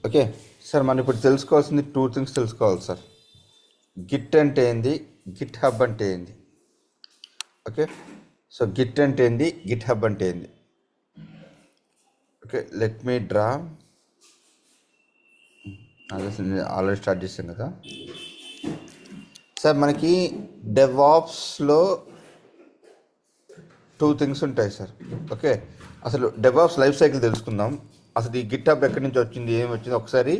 Okay sir, మనం ఇప్పుడు తెలుసుకోవాల్సింది 2 థింగ్స్ తెలుసుకోవాలి సార్. గిట్ అంటే ఏంది, గిట్ హబ్ అంటే ఏంది. ఓకే, సో గిట్ అంటే ఏంది, గిట్ హబ్ అంటే ఏంది. Okay, let me draw. Already start చేసాం కదా సార్. మనకి డెవాప్స్లో 2 థింగ్స్ ఉంటాయి సార్. ఓకే, అసలు డెవాప్స్ లైఫ్ సైకిల్ తెలుసుకుందాం. అసలు ఈ గిట్ హబ్ ఎక్కడి నుంచి వచ్చింది, ఏమి వచ్చింది, ఒకసారి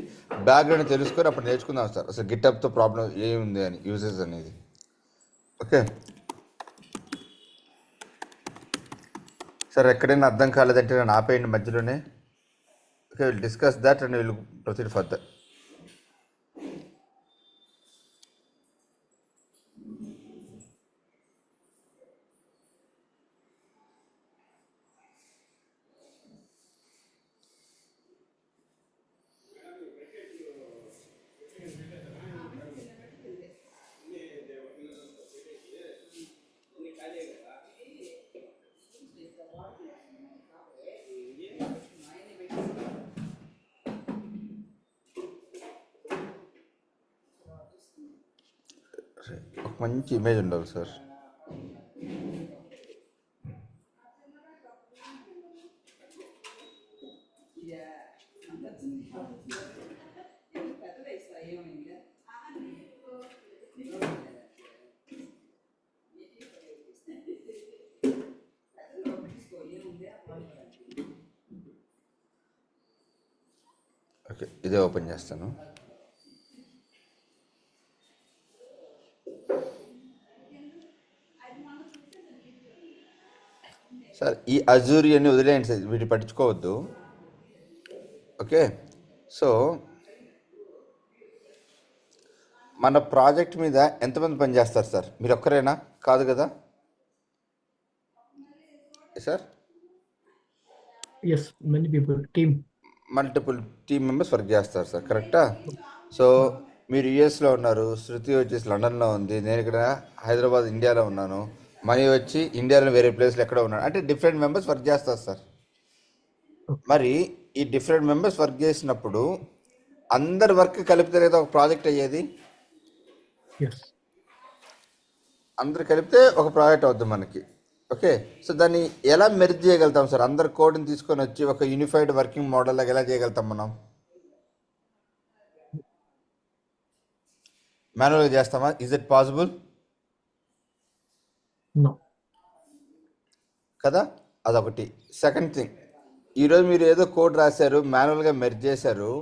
బ్యాక్గ్రౌండ్ తెలుసుకొని అప్పుడు నేర్చుకుందాం సార్. అసలు గిట్ హబ్తో ప్రాబ్లం ఏముంది అని, యూజెస్ అనేది. ఓకే సార్, ఎక్కడైనా అర్థం కాలేదంటే నేను ఆపేయండి మధ్యలోనే. Okay, will discuss that and will proceed further. ఒక మంచి ఇమేజ్ ఉండాలి సార్. ఓకే, ఇదే ఓపెన్ చేస్తాను. సార్, ఈ అజూరి అని వదిలేయండి సార్, వీటి పట్టించుకోవద్దు. ఓకే, సో మన ప్రాజెక్ట్ మీద ఎంతమంది పనిచేస్తారు సార్? మీరు ఒక్కరేనా? కాదు కదా sir? Yes, many people, team. Multiple team members work చేస్తారు సార్, కరెక్టా? సో మీరు యుఎస్లో ఉన్నారు, శృతి వచ్చేసి లండన్లో ఉంది, నేను ఇక్కడ హైదరాబాద్ ఇండియాలో ఉన్నాను, మనీ వచ్చి ఇండియాలో వేరే ప్లేస్లో ఎక్కడో ఉన్నాను. అంటే డిఫరెంట్ మెంబర్స్ వర్క్ చేస్తారు సార్. మరి ఈ డిఫరెంట్ మెంబర్స్ వర్క్ చేసినప్పుడు అందరి వర్క్ కలిపితే లేదా ఒక ప్రాజెక్ట్ అయ్యేది. Yes. అందరు కలిపితే ఒక ప్రాజెక్ట్ అవుతుంది మనకి. ఓకే, సో దాన్ని ఎలా మెర్జ్ చేయగలుగుతాం సార్? అందరు కోడ్ని తీసుకొని వచ్చి ఒక యూనిఫైడ్ వర్కింగ్ మోడల్ లాగా ఎలా చేయగలుగుతాం మనం? మాన్యువల్గా చేస్తామా? Is it possible? No. కదా, అదొకటి. సెకండ్ థింగ్, ఈరోజు మీరు ఏదో కోడ్ రాశారు, మాన్యువల్గా మెర్జ్ చేశారు,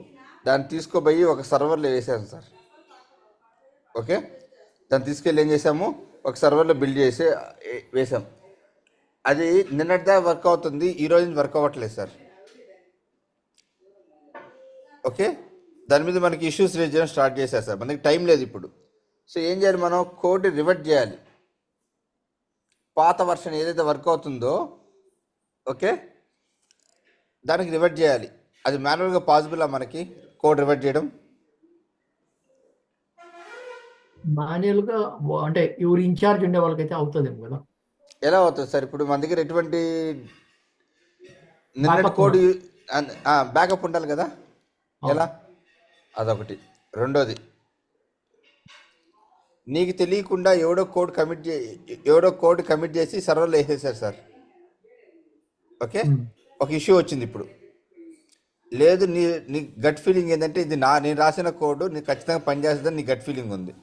దాన్ని తీసుకోబోయి ఒక సర్వర్లో వేసాను సార్. ఓకే, దాన్ని తీసుకెళ్ళి ఏం చేసాము, ఒక సర్వర్లో బిల్డ్ చేసి వేసాం. అది నిన్నటిదా వర్క్ అవుతుంది, ఈరోజు వర్క్ అవ్వట్లేదు సార్. ఓకే, దాని మీద మనకి ఇష్యూస్ రేజ్ చేయడం స్టార్ట్ చేశారు సార్. మనకి టైం లేదు ఇప్పుడు. సో ఏం చేయాలి, మనం కోడ్ రివర్ట్ చేయాలి. పాత వర్షన్ ఏదైతే వర్క్ అవుతుందో, ఓకే, దానికి రివర్ట్ చేయాలి. అది మాన్యువల్గా పాసిబుల్ మనకి కోడ్ రివర్ట్ చేయడం? మాన్యువల్గా అంటే ఎవరు ఇన్ఛార్జ్ ఉండే వాళ్ళకైతే అవుతుందేమో కదా. ఎలా అవుతుంది సార్? ఇప్పుడు మన దగ్గర ఎటువంటి నిన్నటి Backup కోడ్ బ్యాకప్ ఉండాలి కదా, ఎలా? అదొకటి. రెండోది, నీకు తెలియకుండా ఎవడో కోడ్ కమిట్ చేసి సర్వర్లో వేసేసారు సార్. ఓకే, ఒక ఇష్యూ వచ్చింది ఇప్పుడు. లేదు, నీ గట్ ఫీలింగ్ ఏంటంటే ఇది నేను రాసిన కోడ్ నీకు ఖచ్చితంగా పనిచేస్తుందని నీ గట్ ఫీలింగ్ ఉంది.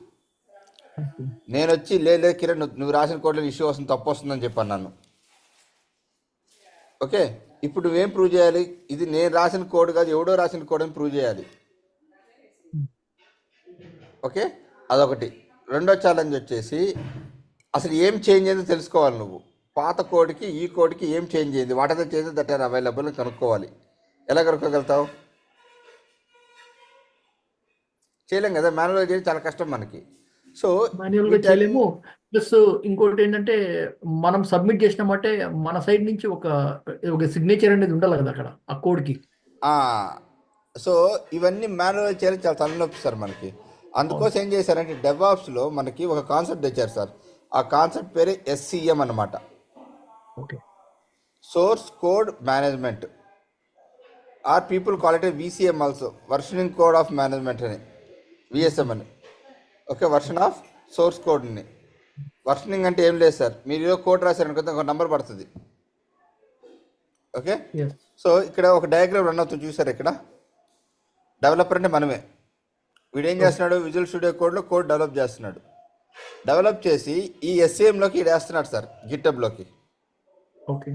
నేను వచ్చి లేదు కిరణ్, నువ్వు రాసిన కోడ్లో ఇష్యూ వస్తుంది, తప్పు వస్తుందని చెప్పాను నన్ను. ఓకే, ఇప్పుడు నువ్వేం ప్రూవ్ చేయాలి? ఇది నేను రాసిన కోడ్ కాదు, ఎవడో రాసిన కోడ్ అని ప్రూవ్ చేయాలి. ఓకే, అదొకటి. రెండో ఛాలెంజ్ వచ్చేసి అసలు ఏం చేంజ్ అయిందో తెలుసుకోవాలి నువ్వు. పాత కోడ్కి ఈ కోడ్కి ఏం చేంజ్ అయింది, what are the changes that are available అని కనుక్కోవాలి. ఎలా కనుక్కోగలుగుతావు? చేయలేం కదా, మాన్యువల్గా చేయడం చాలా కష్టం మనకి. సో మాన్యువల్గా చేయలేము. ప్లస్ ఇంకోటి ఏంటంటే మనం సబ్మిట్ చేసినామంటే మన సైడ్ నుంచి ఒక సిగ్నేచర్ అనేది ఉండాలి కదా అక్కడ ఆ కోడ్కి. సో ఇవన్నీ మాన్యువల్ చేయడం చాలా తలనొప్పి సార్ మనకి. అందుకోసం ఏం చేశారంటే డెవాప్స్లో మనకి ఒక కాన్సెప్ట్ తెచ్చారు సార్. ఆ కాన్సెప్ట్ పేరు SCM అన్నమాట, okay, source code management. Or people call it VCM also, versioning code of management అని, విఎస్ఎం అని. ఓకే, వర్షన్ ఆఫ్ సోర్స్ కోడ్ని. వర్షనింగ్ అంటే ఏం లేదు సార్, మీరు కోడ్ రాశారనుకుంటే ఒక నంబర్ పడుతుంది. ఓకే, yes, సో ఇక్కడ ఒక డయాగ్రామ్ రన్ అవుతుంది చూసారు. ఇక్కడ డెవలపర్ అంటే మనమే. వీడు ఏం చేస్తున్నాడు, విజువల్ స్టూడియో కోడ్లో కోడ్ డెవలప్ చేస్తున్నాడు. డెవలప్ చేసి ఈ ఎస్ఏఎంలోకి వేస్తున్నాడు సార్, గిట్టబ్లోకి. okay,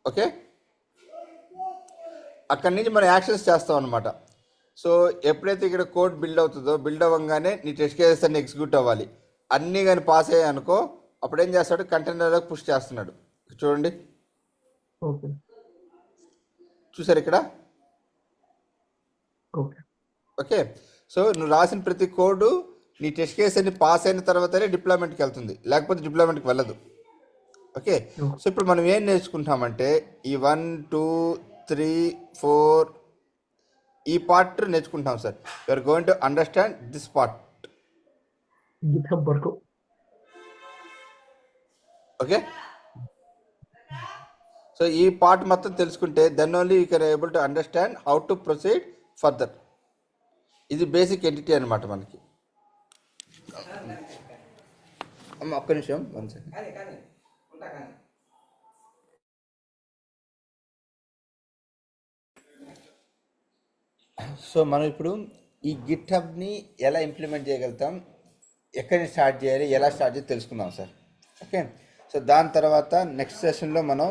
ఓకే, అక్కడి నుంచి మనం యాక్షన్స్ చేస్తాం అనమాట. సో ఎప్పుడైతే ఇక్కడ కోడ్ బిల్డ్ అవుతుందో, బిల్డ్ అవ్వగానే నీ టెస్ట్ కేసెస్ అన్ని ఎగ్జిక్యూట్ అవ్వాలి. అన్నీ కానీ పాస్ అయ్యాయి అనుకో, అప్పుడు ఏం చేస్తాడు, కంటైనర్లోకి పుష్ చేస్తున్నాడు. చూడండి, okay, చూసారు ఇక్కడ. okay, ఓకే, సో నువ్వు రాసిన ప్రతి కోడ్ నీ టెస్ట్ కేస్ అన్ని పాస్ అయిన తర్వాతనే డిప్లాయ్మెంట్కి వెళ్తుంది, లేకపోతే డిప్లాయ్మెంట్కి వెళ్ళదు. ఓకే, సో ఇప్పుడు మనం ఏం నేర్చుకుంటామంటే ఈ 1, 2, 3, 4 ఈ పార్ట్ నేర్చుకుంటాం sir. You're going to understand this part. GitHub వరకు. ఓకే, సో ఈ పార్ట్ మొత్తం తెలుసుకుంటే then only you can able to understand how to proceed further. ఇది బేసిక్ ఎంటిటీ అనమాట మనకి. అమ్మ ఒక్క నిమిషం, 1 సెకండ్. సో మనం ఇప్పుడు ఈ గిట్హబ్ని ఎలా ఇంప్లిమెంట్ చేయగలుగుతాం, ఎక్కడి నుంచి స్టార్ట్ చేయాలి, ఎలా స్టార్ట్ చేయాలి తెలుసుకుందాం సార్. ఓకే, సో దాని తర్వాత నెక్స్ట్ సెషన్లో మనం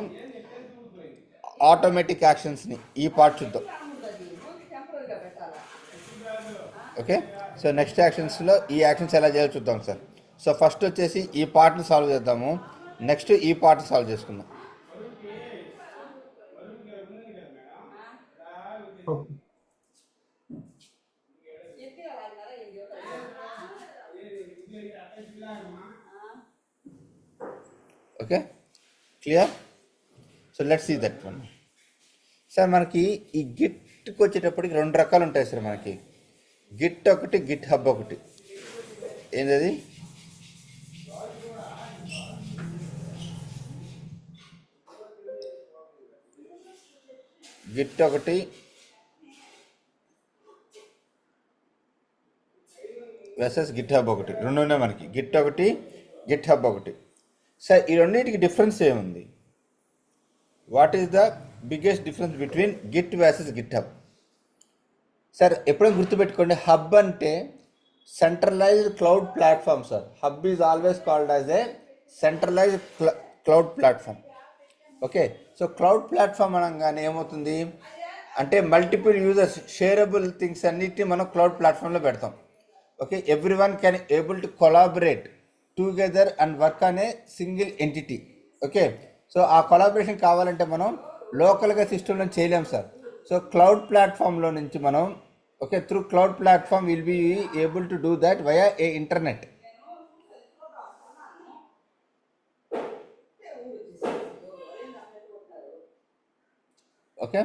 ఆటోమేటిక్ యాక్షన్స్ని ఈ పార్ట్ చూద్దాం. ఓకే, సో నెక్స్ట్ యాక్షన్స్లో ఈ యాక్షన్స్ ఎలా చేయాలో చూద్దాం సార్. సో ఫస్ట్ వచ్చేసి ఈ పార్ట్ని సాల్వ్ చేద్దాము, నెక్స్ట్ ఈ పార్ట్ని సాల్వ్ చేసుకుందాం. Okay. Okay, clear. So let's see that one. Sir మనకి ఈ గిట్కి వచ్చేటప్పటికి 2 రకాలు ఉంటాయి సార్. మనకి గిట్ ఒకటి, గిట్ హబ్ ఒకటి. ఏంటది, గిట్ ఒకటి వెసెస్ గిట్ హబ్ ఒకటి, 2 ఉన్నాయి మనకి. గిట్ ఒకటి, గిట్ హబ్ ఒకటి. సార్ ఈ రెండింటికి డిఫరెన్స్ ఏముంది? What is the biggest difference between Git versus GitHub? Sir ఎప్పుడైనా గుర్తుపెట్టుకోండి, హబ్ అంటే centralised cloud platform sir. Hub is always called as a centralised cloud platform. Okay, so cloud platform అనగానే ఏమవుతుంది అంటే multiple users, shareable things అన్నిటిని మనం cloud ప్లాట్ఫామ్లో పెడతాం. Okay, every one can able to collaborate together and work on a single entity. Okay, so ఆ collaboration కావాలంటే మనం లోకల్గా సిస్టంలో చేయలేం సార్. సో క్లౌడ్ ప్లాట్ఫామ్లో నుంచి మనం okay through cloud platform will be able to do that via a internet. Okay,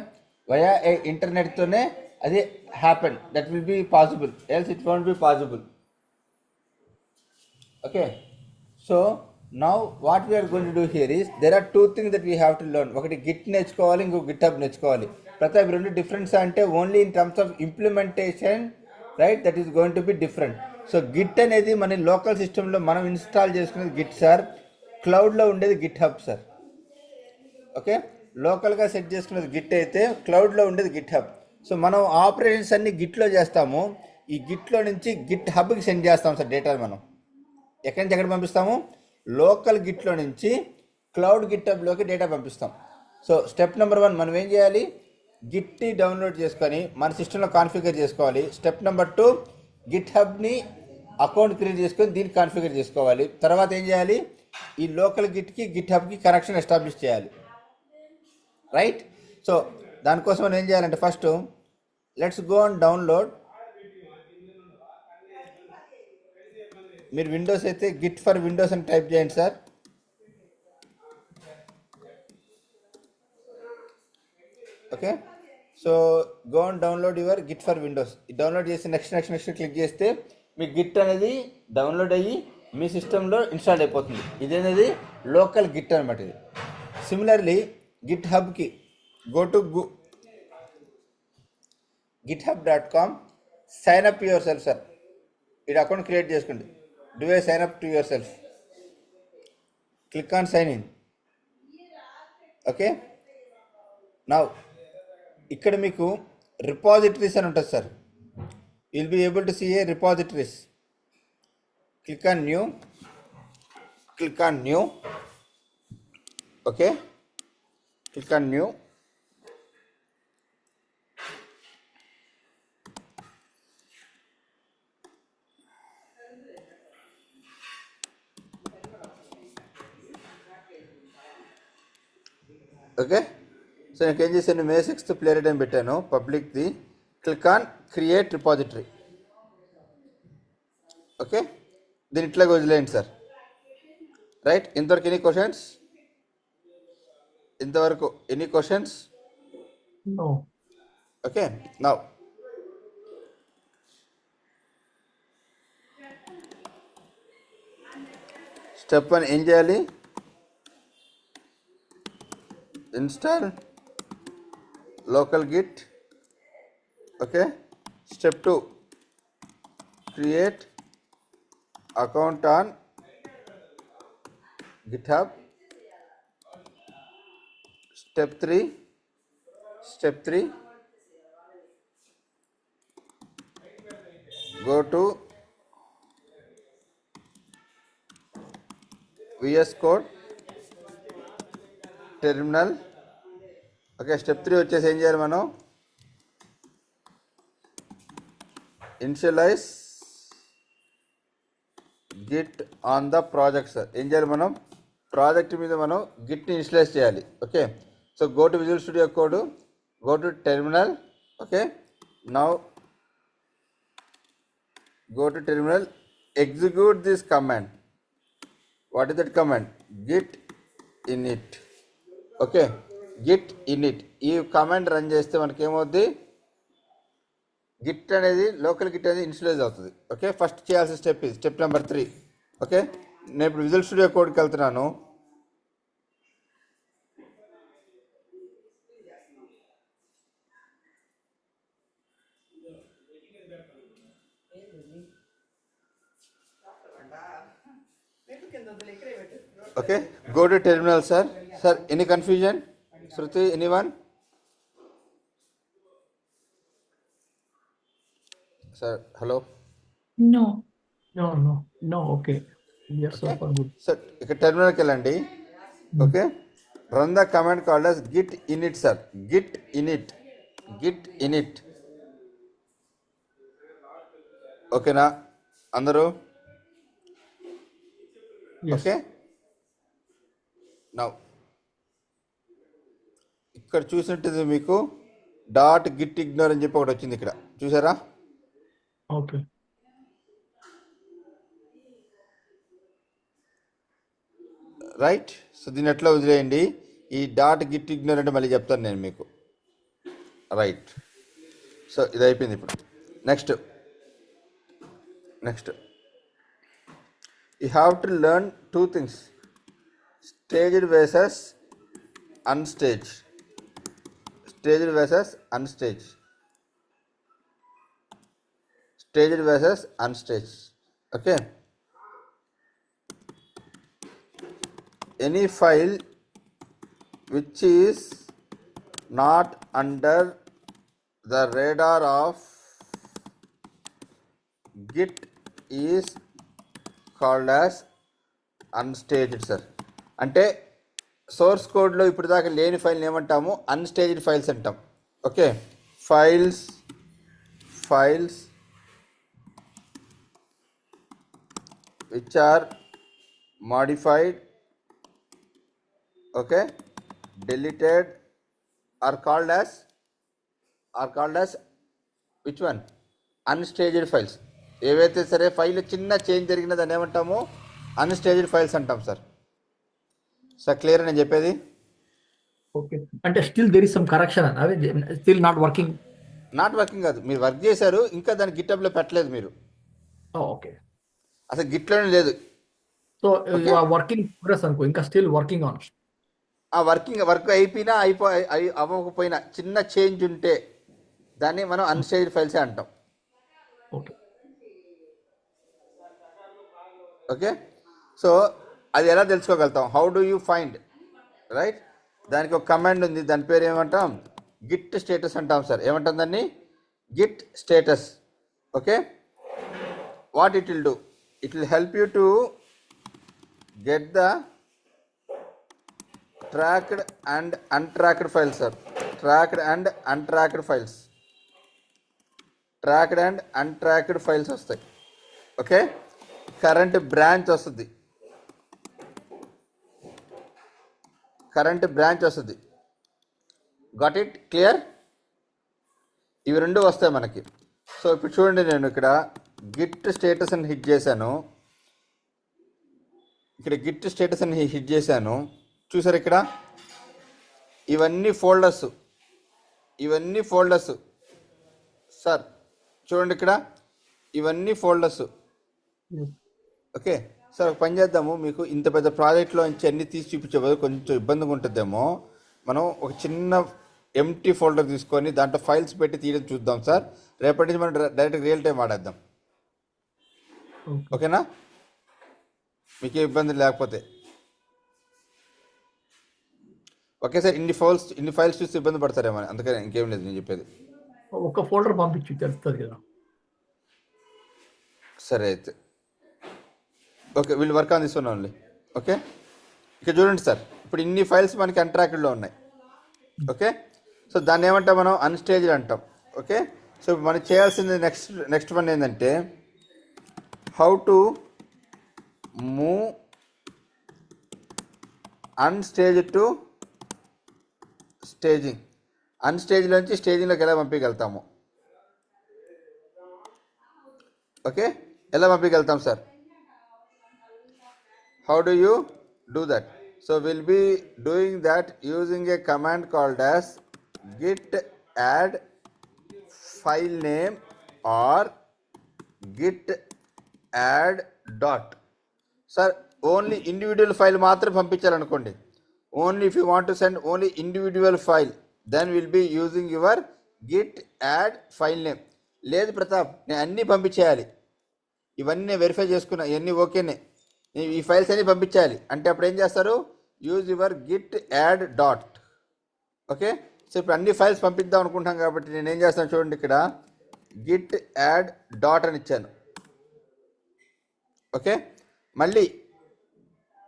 via a ఇంటర్నెట్తోనే అది happen, that will be possible, else it won't be possible. Okay, so now what we are going to do here is there are 2 things that we have to learn. ఒకటి Git నేర్చుకోవాలి, ఇంకో GitHub నేర్చుకోవాలి. ప్రతి 2 difference అంటే only in terms of implementation, right, that is going to be different. So Git అనేది మన local సిస్టంలో మనం ఇన్స్టాల్ చేసుకునేది గిట్ సార్, క్లౌడ్లో ఉండేది గిట్హబ్ సార్. ఓకే, లోకల్గా సెట్ చేసుకునేది గిట్ అయితే క్లౌడ్లో ఉండేది గిట్హబ్. సో మనం ఆపరేషన్స్ అన్ని గిట్లో చేస్తాము, ఈ గిట్లో నుంచి గిట్ హబ్కి సెండ్ చేస్తాం సార్ డేటా. మనం ఎక్కడి నుంచి ఎక్కడ పంపిస్తాము, లోకల్ గిట్లో నుంచి క్లౌడ్ గిట్హబ్లోకి డేటా పంపిస్తాం. సో స్టెప్ నెంబర్ 1 మనం ఏం చేయాలి, గిట్ని డౌన్లోడ్ చేసుకొని మన సిస్టంలో కాన్ఫిగర్ చేసుకోవాలి. స్టెప్ నెంబర్ 2 గిట్హబ్ని అకౌంట్ క్రియేట్ చేసుకొని దీన్ని కాన్ఫిగర్ చేసుకోవాలి. తర్వాత ఏం చేయాలి, ఈ లోకల్ గిట్కి గిట్హబ్కి కనెక్షన్ ఎస్టాబ్లిష్ చేయాలి, రైట్. సో దానికోసం మనం ఏం చేయాలంటే first let's go and download. మీరు విండోస్ అయితే గిట్ ఫర్ విండోస్ అని టైప్ చేయండి sir. Okay, so go and download your Git for Windows. Download చేసి నెక్స్ట్ క్లిక్ చేస్తే మీ గిట్ అనేది డౌన్లోడ్ అయ్యి మీ సిస్టంలో ఇన్స్టాల్ అయిపోతుంది. ఇదేనేది లోకల్ గిట్ అనమాట ఇది. సిమిలర్లీ గిట్ హబ్కి go to github.com, sign up yourself sir. ఈ అకౌంట్ క్రియేట్ చేసుకోండి. Do a sign up to yourself. Click on sign in. Okay, now ఇక్కడ మీకు రిపాజిటరీస్ అని ఉంటుంది sir. Will be able to see a repositories. Click on new. Click on new. Okay, click on new. Okay, so నేను ఏం చేశాను, May 6th play rate అని పెట్టాను పబ్లిక్ది. Click on create repository. Okay, దీని ఇట్లాగే వదిలేయండి సార్. రైట్, ఇంతవరకు ఎనీ క్వశ్చన్స్? ఇంతవరకు any questions? No. Okay, now step 1 ఏం చేయాలి? Install local Git. Okay, step 2 create account on GitHub. Step 3 go to VS Code terminal. Okay, step 3 వచ్చేసి ఏం చేయాలి మనం? Initialise Git on the project sir. ఏం చేయాలి మనం? ప్రాజెక్ట్ మీద మనం గిట్ని ఇనిషియలైజ్ చేయాలి. Okay, so go to visual studio code, go to terminal. Okay, now go to terminal, execute this command. What is that command? Git init. Okay, git init. ఈ command run చేస్తే మనకి ఏమవుద్ది? Git అనేది local Git అనేది ఇన్స్టలైజ్ అవుతుంది. Okay, first చేయాల్సిన step ఇది, step number 3. Okay, నేను ఇప్పుడు విజువల్ స్టూడియో కోడ్కి వెళ్తున్నాను. Okay, go to terminal sir. Sir any confusion? Shruti, anyone? Sir hello. No. No. Okay. Yes, so far good. Sir ఇక్కడ టెర్మినల్కి వెళ్ళండి. Okay, run the command called as git init sir. git init. ఓకేనా అందరూ? Yes. Okay, now ఇక్కడ చూసినట్టు మీకు dot Git ignore అని చెప్పి ఒకటి వచ్చింది ఇక్కడ, చూసారా? Okay. రైట్, సో దీన్ని ఎట్లా వదిలేయండి. ఈ డాట్ గిట్ ఇగ్నోర్ అంటే మళ్ళీ చెప్తాను నేను మీకు. రైట్, సో ఇది అయిపోయింది. ఇప్పుడు next you have to learn 2 things, staged versus unstaged. Staged versus unstaged. Okay, any file which is not under the radar of Git is called as unstaged sir. అంటే source కోడ్లో ఇప్పుడు దాకా లేని ఫైల్ని ఏమంటాము? అన్స్టేజ్డ్ ఫైల్స్ అంటాం. Okay, files which are modified, okay, deleted, are called as which one? Unstaged files. ఏవైతే సరే ఫైల్ చిన్న చేంజ్ జరిగినా దాన్ని ఏమంటాము? అన్స్టేజ్డ్ ఫైల్స్ అంటాం సార్. సార్ క్లియర్ నేను చెప్పేది? Okay. అంటే still there is some correction అన్న, అవి still not working. Not working కాదు, మీరు వర్క్ చేశారు, ఇంకా దాన్ని గిటబ్లో పెట్టలేదు మీరు. ఓకే, అసలు గిట్లోనే లేదు. సో వర్కింగ్ ప్రోగ్రెస్ అనుకో, ఇంకా స్టిల్ వర్కింగ్ ఆన్. ఆ వర్క్ అయిపోయినా అవ్వకపోయినా చిన్న చేంజ్ ఉంటే దాన్ని మనం అన్స్టేజ్డ్ ఫైల్సే అంటాం. ఓకే. ఓకే, సో అది ఎలా తెలుసుకోగలుగుతాం? How do you find, right? దానికి ఒక కమాండ్ ఉంది, దాని పేరు ఏమంటాం? గిట్ స్టేటస్ అంటాం సార్. ఏమంటాం దాన్ని? Git status. Okay, what it will do? It will help you to get the tracked and untracked files sir. Tracked and untracked files, tracked and untracked files వస్తాయి. Okay, current branch వస్తుంది, current branch వస్తుంది. Got it? Clear? ఇవి రెండు వస్తాయి మనకి. So ఇప్పుడు చూడండి, నేను ఇక్కడ గిట్ స్టేటస్ అని హిట్ చేశాను. ఇక్కడ గిట్ స్టేటస్ అని హిట్ చేశాను. చూసారు ఇక్కడ ఇవన్నీ ఫోల్డర్స్, ఇవన్నీ ఫోల్డర్స్ సార్. చూడండి ఇక్కడ ఇవన్నీ ఫోల్డర్స్. ఓకే సార్, ఒక పని చేద్దాము, మీకు ఇంత పెద్ద ప్రాజెక్ట్లో నుంచి అన్ని తీసి చూపించే బదులు కొంచెం ఇబ్బందిగా ఉంటుందేమో, మనం ఒక చిన్న ఎంటీ ఫోల్డర్ తీసుకొని దాంట్లో ఫైల్స్ పెట్టి తీయడం చూద్దాం సార్. రేపటి నుంచి మనం డైరెక్ట్ రియల్ టైం వాడేద్దాం. ఓకేనా? మీకే ఇబ్బంది లేకపోతే. ఓకే సార్, ఇన్ని ఫైల్స్ చూస్తే ఇబ్బంది పడతారేమో, అందుకని ఇంకేం లేదు నేను చెప్పేది. ఒక ఫోల్డర్ పంపించి తెలుస్తుంది కదా. సరే అయితే okay, will work on this one only. Okay, ఇక్కడ చూడండి సార్, ఇప్పుడు ఇన్ని ఫైల్స్ మనకి అన్ట్రాక్డ్లో ఉన్నాయి. ఓకే, సో దాన్ని ఏమంటాం మనం? అన్స్టేజ్డ్ అంటాం. ఓకే, సో మనం చేయాల్సింది నెక్స్ట్ వన్ ఏంటంటే how to move unstage to staging. అన్స్టేజ్లోంచి స్టేజింగ్లోకి ఎలా పంపించగలుగుతాము? ఓకే, ఎలా పంపించగలుగుతాం sir? How do you do that? So we'll be doing that using a command called as git add file name or git add dot. Sir, only individual file మాత్రం పంపించాలనుకోండి. Only if you want to send only individual file, then we'll be using your git add file name. లేదు ప్రతాప్, నేను అన్నీ పంపించేయాలి, ఇవన్నీ verify చేసుకున్నా, ఇవన్నీ ఓకేనే, ఈ files అన్ని పంపించాలి అంటే అప్పుడు ఏం చేస్తారు? Use your Git add dot. Okay, so ఇప్పుడు అన్ని ఫైల్స్ పంపిద్దాం అనుకుంటాం కాబట్టి నేను ఏం చేస్తాను చూడండి, ఇక్కడ గిట్ యాడ్ డాట్ అని ఇచ్చాను. ఓకే, మళ్ళీ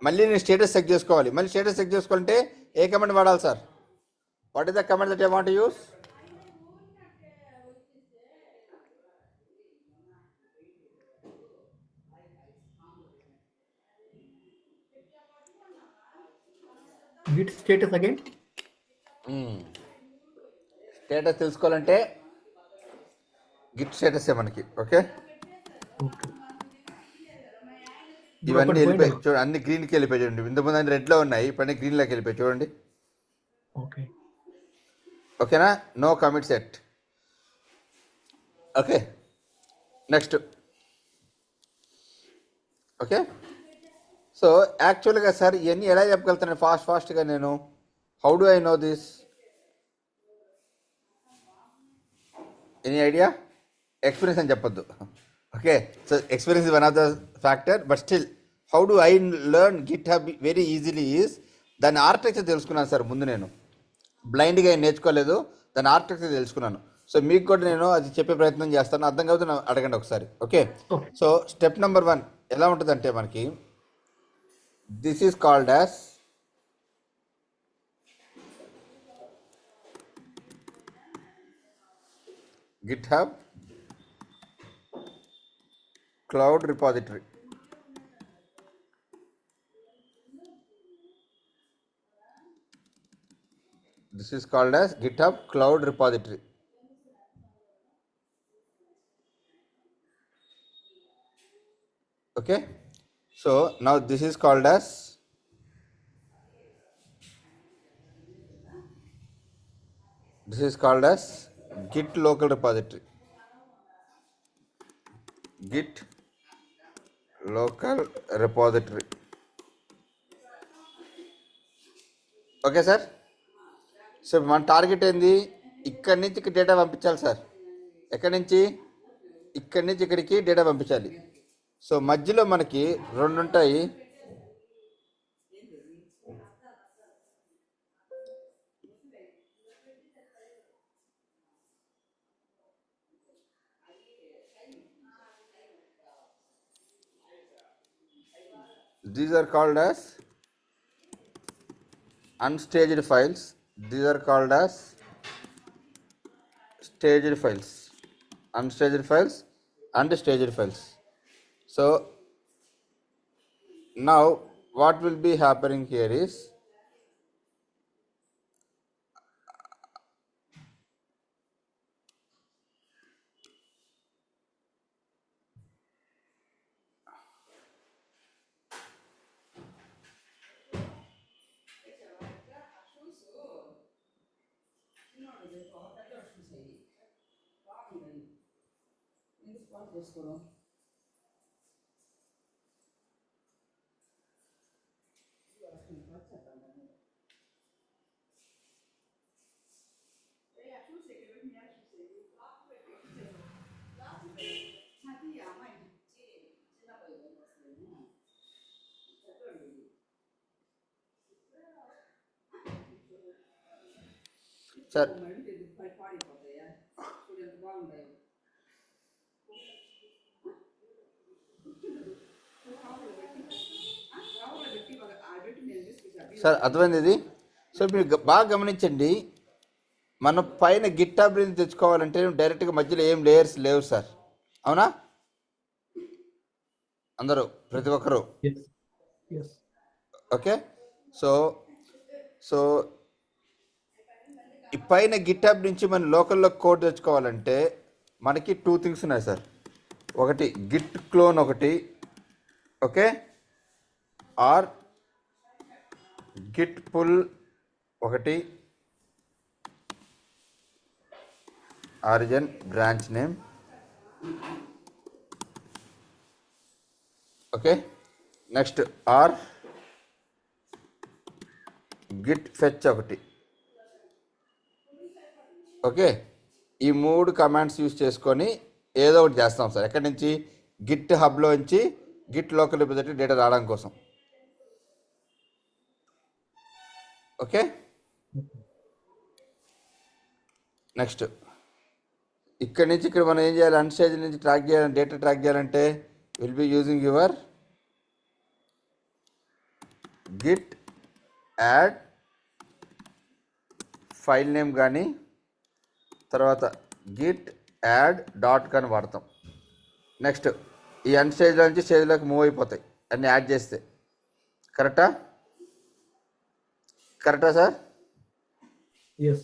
నేను స్టేటస్ చెక్ చేసుకోవాలి. మళ్ళీ స్టేటస్ చెక్ చేసుకోవాలంటే ఏ కమాండ్ వాడాలి sir? What is the command that I want to use? Git status again. Status తెలుసుకోవాలంటే గిట్ స్టేటస్ మనకి. ఓకే, ఇవన్నీ వెళ్ళిపోయి చూడండి, అన్ని గ్రీన్కి వెళ్ళిపోయి చూడండి. ఇంతకుముందు అన్ని రెడ్లో ఉన్నాయి, ఇప్పుడు అన్ని గ్రీన్లోకి వెళ్ళిపోయి చూడండి. ఓకే, ఓకేనా? No commit set. Okay, next. Okay, so యాక్చువల్గా సార్ ఇవన్నీ ఎలా చెప్పగలుగుతాను ఫాస్ట్గా నేను? How do I know this? Any idea? Experience అని చెప్పొద్దు. Okay, so experience is one of the factor, but still how do I learn GitHub very easily is, దాని architecture తెలుసుకున్నాను సార్ ముందు. నేను బ్లైండ్గా ఏం నేర్చుకోలేదు, దాని ఆర్కిటెక్చర్ తెలుసుకున్నాను. సో మీకు కూడా నేను అది చెప్పే ప్రయత్నం చేస్తాను, అర్థం కాదు అడగండి ఒకసారి. ఓకే, సో స్టెప్ నెంబర్ 1 ఎలా ఉంటుందంటే మనకి this is called as GitHub Cloud Repository. This is called as GitHub Cloud Repository. Okay, so now this is called as Git local repository. Git local repository. Okay sir, so మన target ఏంది? ఇక్కడి నుంచి ఇక్కడ data పంపించాలి sir. ఎక్కడి నుంచి? ఇక్కడి నుంచి ఇక్కడికి డేటా పంపించాలి. సో మధ్యలో మనకి రెండు ఉంటాయి. These are called as unstaged files. These are called as staged files. Unstaged files and staged files. So now what will be happening here is sir. Sir అర్థమైంది ఇది. సో మీరు బాగా గమనించండి, మనం పైన గిట్హాబ్ నుంచి తెచ్చుకోవాలంటే డైరెక్ట్గా మధ్యలో ఏం లేయర్స్ లేవు సార్. అవునా? అందరూ ప్రతి ఒక్కరూ Yes. Yes. Okay. So so ఈ పైన గిట్హాబ్ నుంచి మనం లోకల్లో కోడ్ తెచ్చుకోవాలంటే మనకి 2 థింగ్స్ ఉన్నాయి సార్. ఒకటి గిట్ క్లోన్ ఒకటి, ఓకే, ఆర్ గిట్ పుల్ ఒకటి, origin branch name, okay. Next or Git fetch ఒకటి, ఓకే. ఈ 3 కమాండ్స్ యూజ్ చేసుకొని ఏదో ఒకటి చేస్తాం సార్. ఎక్కడి నుంచి? గిట్ హబ్లో నుంచి గిట్ లోకల్ రిపోజిటరీ డేటా రావడం కోసం, ఓకే. నెక్స్ట్ ఇక్కడి నుంచి ఇక్కడ మనం ఏం చేయాలి? అన్స్టేజ్ నుంచి ట్రాక్ చేయాలి, డేటా ట్రాక్ చేయాలంటే will be using your Git add file name కానీ తర్వాత గిట్ యాడ్ డాట్ కానీ వాడతాం. నెక్స్ట్ ఈ అన్స్టేజ్లో నుంచి స్టేజ్లోకి మూవ్ అయిపోతాయి అన్నీ యాడ్ చేస్తే. కరెక్టా? కరెక్టా సార్? Yes.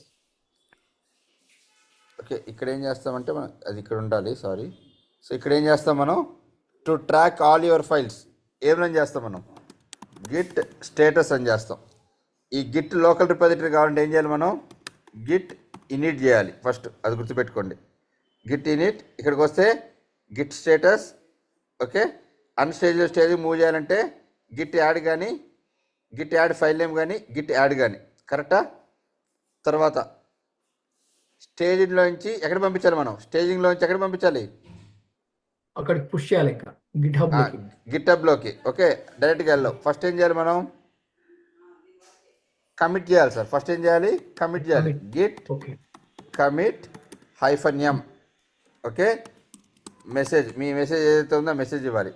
ఓకే. ఇక్కడ ఏం చేస్తామంటే మనం అది ఇక్కడ ఉండాలి, సారీ. సో ఇక్కడ ఏం చేస్తాం మనం? To track all your files ఏమైనా చేస్తాం మనం? గిట్ స్టేటస్ అని చేస్తాం. ఈ గిట్ లోకల్ రిపోజిటరీ కావాలంటే ఏం చేయాలి మనం? గిట్ ఇనిట్ చేయాలి ఫస్ట్, అది గుర్తుపెట్టుకోండి. Git init. ఇక్కడికి వస్తే git status, okay. Unstage stage move చేయాలంటే గిట్ యాడ్ కానీ గిట్ యాడ్ ఫైల్ నేమ్ కానీ గిట్ యాడ్ కానీ. కరెక్టా? తర్వాత స్టేజింగ్లో నుంచి ఎక్కడ పంపించాలి మనం? స్టేజింగ్లో నుంచి ఎక్కడ పంపించాలి? అక్కడికి పుష్ చేయాలి ఇంకా గిట్హబ్ లోకి. గిట్ హబ్లోకి, ఓకే. డైరెక్ట్గా వెళ్ళాం. ఫస్ట్ ఏం చేయాలి మనం? కమిట్ చేయాలి సార్. ఫస్ట్ ఏం చేయాలి? కమిట్ చేయాలి. Git okay. Commit -m, okay. Message, మీ మెసేజ్ ఏదైతే ఉందో మెసేజ్ ఇవ్వాలి.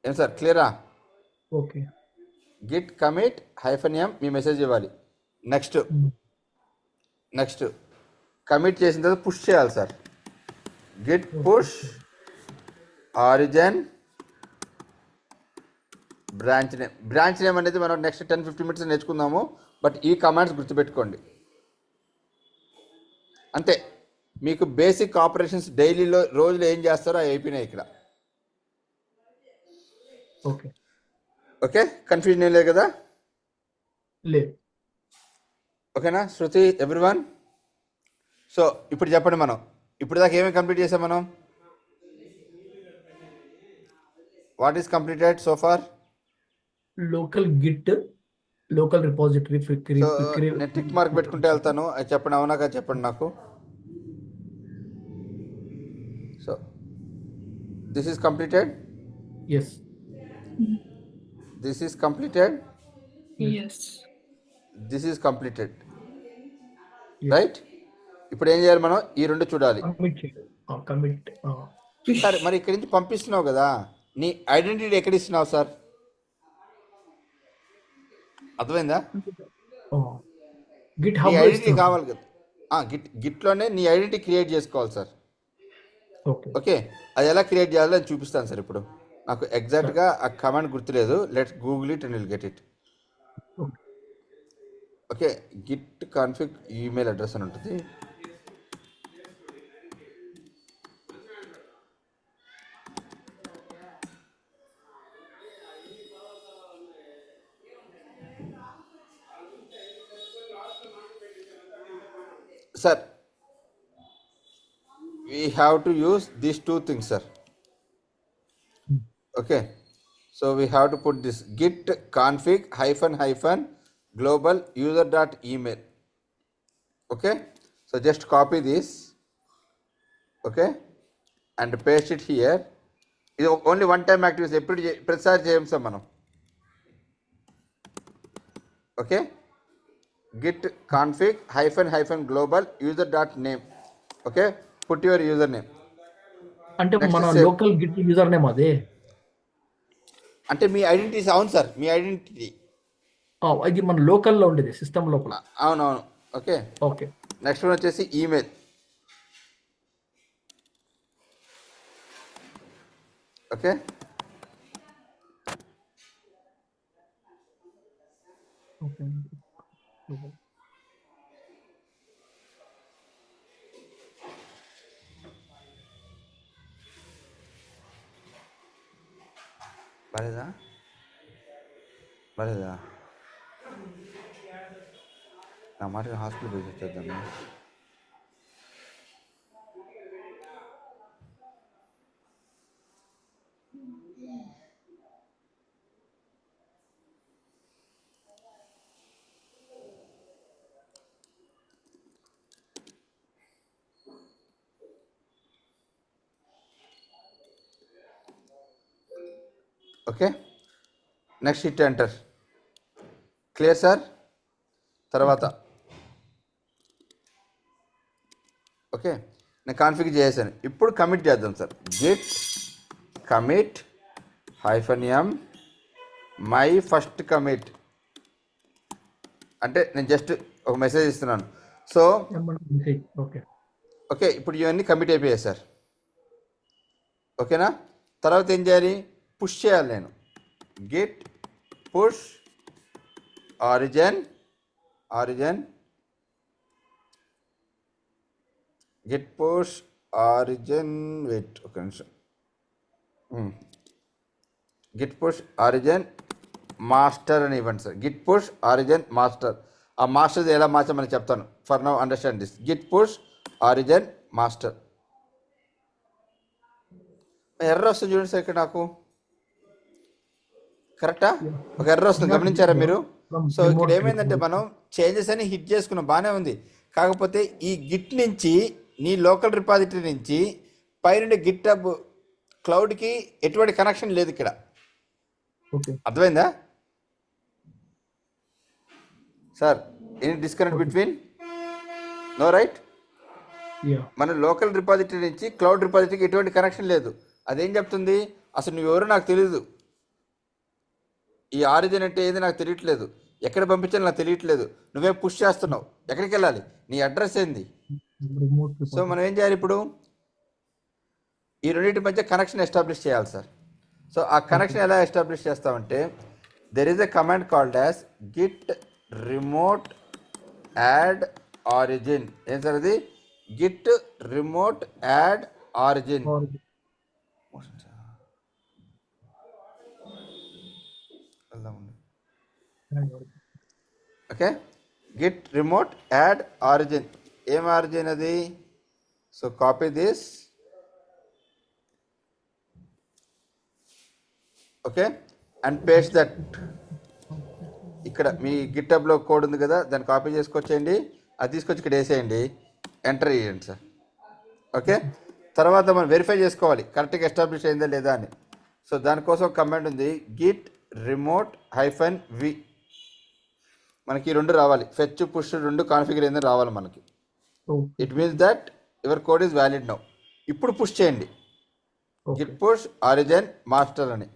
ఏం సార్, క్లియరా? ఓకే. గిట్ కమిట్ -m మీ మెసేజ్ ఇవ్వాలి. నెక్స్ట్ కమిట్ చేసిన తర్వాత పుష్ చేయాలి sir. Git push origin branch name అనేది మనం నెక్స్ట్ 10-15 మినిట్స్ నేర్చుకుందాము. బట్ ఈ కమాండ్స్ గుర్తుపెట్టుకోండి అంతే. మీకు బేసిక్ ఆపరేషన్స్ డైలీలో రోజులో ఏం చేస్తారో అవి అయిపోయినాయి ఇక్కడ. ఓకే. ఓకే, కన్ఫ్యూజన్ ఏం లేదు కదా? లేదు. ఓకేనా శృతి, ఎవ్రీవన్? సో ఇప్పుడు చెప్పండి, మనం ఇప్పుడు దాకా ఏమేమి కంప్లీట్ చేసాం మనం? What is completed so far? Local Git, local repository so నేను టిక్ మార్క్ పెట్టుకుంటే వెళ్తాను, అది చెప్పండి, అవునా కాదు చెప్పండి నాకు. So this is completed, yes this is completed, Yes. This is completed, yes right. ఇప్పుడు ఏం చేయాలి మనం? ఈ రెండు చూడాలి. కమిట్ చేయాలి. కమిట్ సార్ మరి ఇక్కడి నుంచి పంపిస్తున్నావు కదా, నీ ఐడెంటిటీ ఎక్కడ ఇస్తున్నావు సార్? అర్థమైందా? గిట్ నీ హబ్ ఐడెంటిటీ కావాలి కదా, గిట్లోనే నీ ఐడెంటిటీ క్రియేట్ చేసుకోవాలి సార్. ఓకే ఓకే, అది ఎలా క్రియేట్ చేయాలో నేను చూపిస్తాను సార్. ఇప్పుడు నాకు ఎగ్జాక్ట్గా ఆ కమాండ్ గుర్తులేదు. Let's Google it and will get it. Okay, git config email address అని ఉంటుంది. Sir we have to use these two things, sir. Okay, so we have to put this git config hyphen global user dot email. Okay, so just copy this, okay, and paste it here. ఇది only one time activities, ఎప్పుడు ప్రతిసారి చేయం sir మనం. Okay, git config hyphen global user dot name. Okay, put your user name. అంటే Next మన is save. Local git user name అదే. అంటే మీ ఐడెంటిటీ, అవును సార్, మీ ఐడెంటిటీ. ఇది మన లోకల్లో ఉండేది సిస్టమ్ లోపల. అవునవును. ఓకే, ఓకే నెక్స్ట్ వన్ వచ్చేసి ఈమెయిల్. ఓకే, ఓకే బాలేదా నా మాట హాస్పిటల్ పోయి వచ్చేద్దాము. Okay, next hit enter. Clear sir? తర్వాత ఓకే, నేను కాన్ఫిగర్ చేసాను. ఇప్పుడు కమిట్ చేద్దాం sir. Git commit -m my first commit అంటే నేను జస్ట్ ఒక మెసేజ్ ఇస్తున్నాను. సో ఓకే ఓకే, ఇప్పుడు ఇవన్నీ కమిట్ అయిపోయాయి సార్. ఓకేనా? తర్వాత ఏం చేయాలి? పుష్ చేయాలి నేను. Git push origin Git push origin, wait ఒక నిమిషం. గిట్ పుష్ ఆరిజిన్ మాస్టర్ అని ఇవ్వండి sir. Git push origin master. ఆ మాస్టర్ ఎలా మార్చామని చెప్తాను. For now understand this. Git push origin master. ఎర్ర వస్తుంది చూడండి సార్ ఇక్కడ నాకు. కరెక్టా? ఒక ఎర్ర వస్తుంది, గమనించారా మీరు? సో ఇక్కడ ఏమైందంటే మనం చేంజెస్ అని హిట్ చేసుకున్నాం, బాగానే ఉంది. కాకపోతే ఈ గిట్ నుంచి, నీ లోకల్ రిపాజిటరీ నుంచి పైన గిట్ హబ్ క్లౌడ్కి ఎటువంటి కనెక్షన్ లేదు ఇక్కడ. అర్థమైందా sir? Any disconnect between? No right? మన లోకల్ రిపాజిటరీ నుంచి క్లౌడ్ రిపాజిటరీకి ఎటువంటి కనెక్షన్ లేదు. అదేం చెప్తుంది? అసలు నువ్వెవరో నాకు తెలియదు, ఈ ఆరిజిన్ అంటే ఏది నాకు తెలియట్లేదు, ఎక్కడ పంపించాలో నాకు తెలియట్లేదు, నువ్వే పుష్ చేస్తున్నావు, ఎక్కడికి వెళ్ళాలి, నీ అడ్రస్ ఏంది? సో మనం ఏం చేయాలి ఇప్పుడు? ఈ రెండింటి మధ్య కనెక్షన్ ఎస్టాబ్లిష్ చేయాలి సార్. సో ఆ కనెక్షన్ ఎలా ఎస్టాబ్లిష్ చేస్తామంటే, there is a command called as Git remote add origin. ఏం సార్ అది? Git remote add origin. Okay, Git remote add origin. ఏం ఆరిజిన్ అది? So copy this, okay, and paste that. ఇక్కడ మీ గిట్టబ్లో code ఉంది కదా, దాన్ని కాపీ చేసుకొచ్చేయండి, అది తీసుకొచ్చి ఇక్కడ వేసేయండి, ఎంటర్ చేయండి సార్. ఓకే, తర్వాత మనం వెరిఫై చేసుకోవాలి కరెక్ట్గా ఎస్టాబ్లిష్ అయిందా లేదా అని. సో దానికోసం కమాండ్ ఉంది, గిట్ రిమోట్ హైఫన్ వి. మనకి ఈ రెండు రావాలి, ఫెచ్ పుష్ రెండు కాన్ఫిగర్ అయిందని రావాలి మనకి. Okay. It means that your code is valid now. ఇప్పుడు పుష్ చేయండి, okay. Git push origin master అని.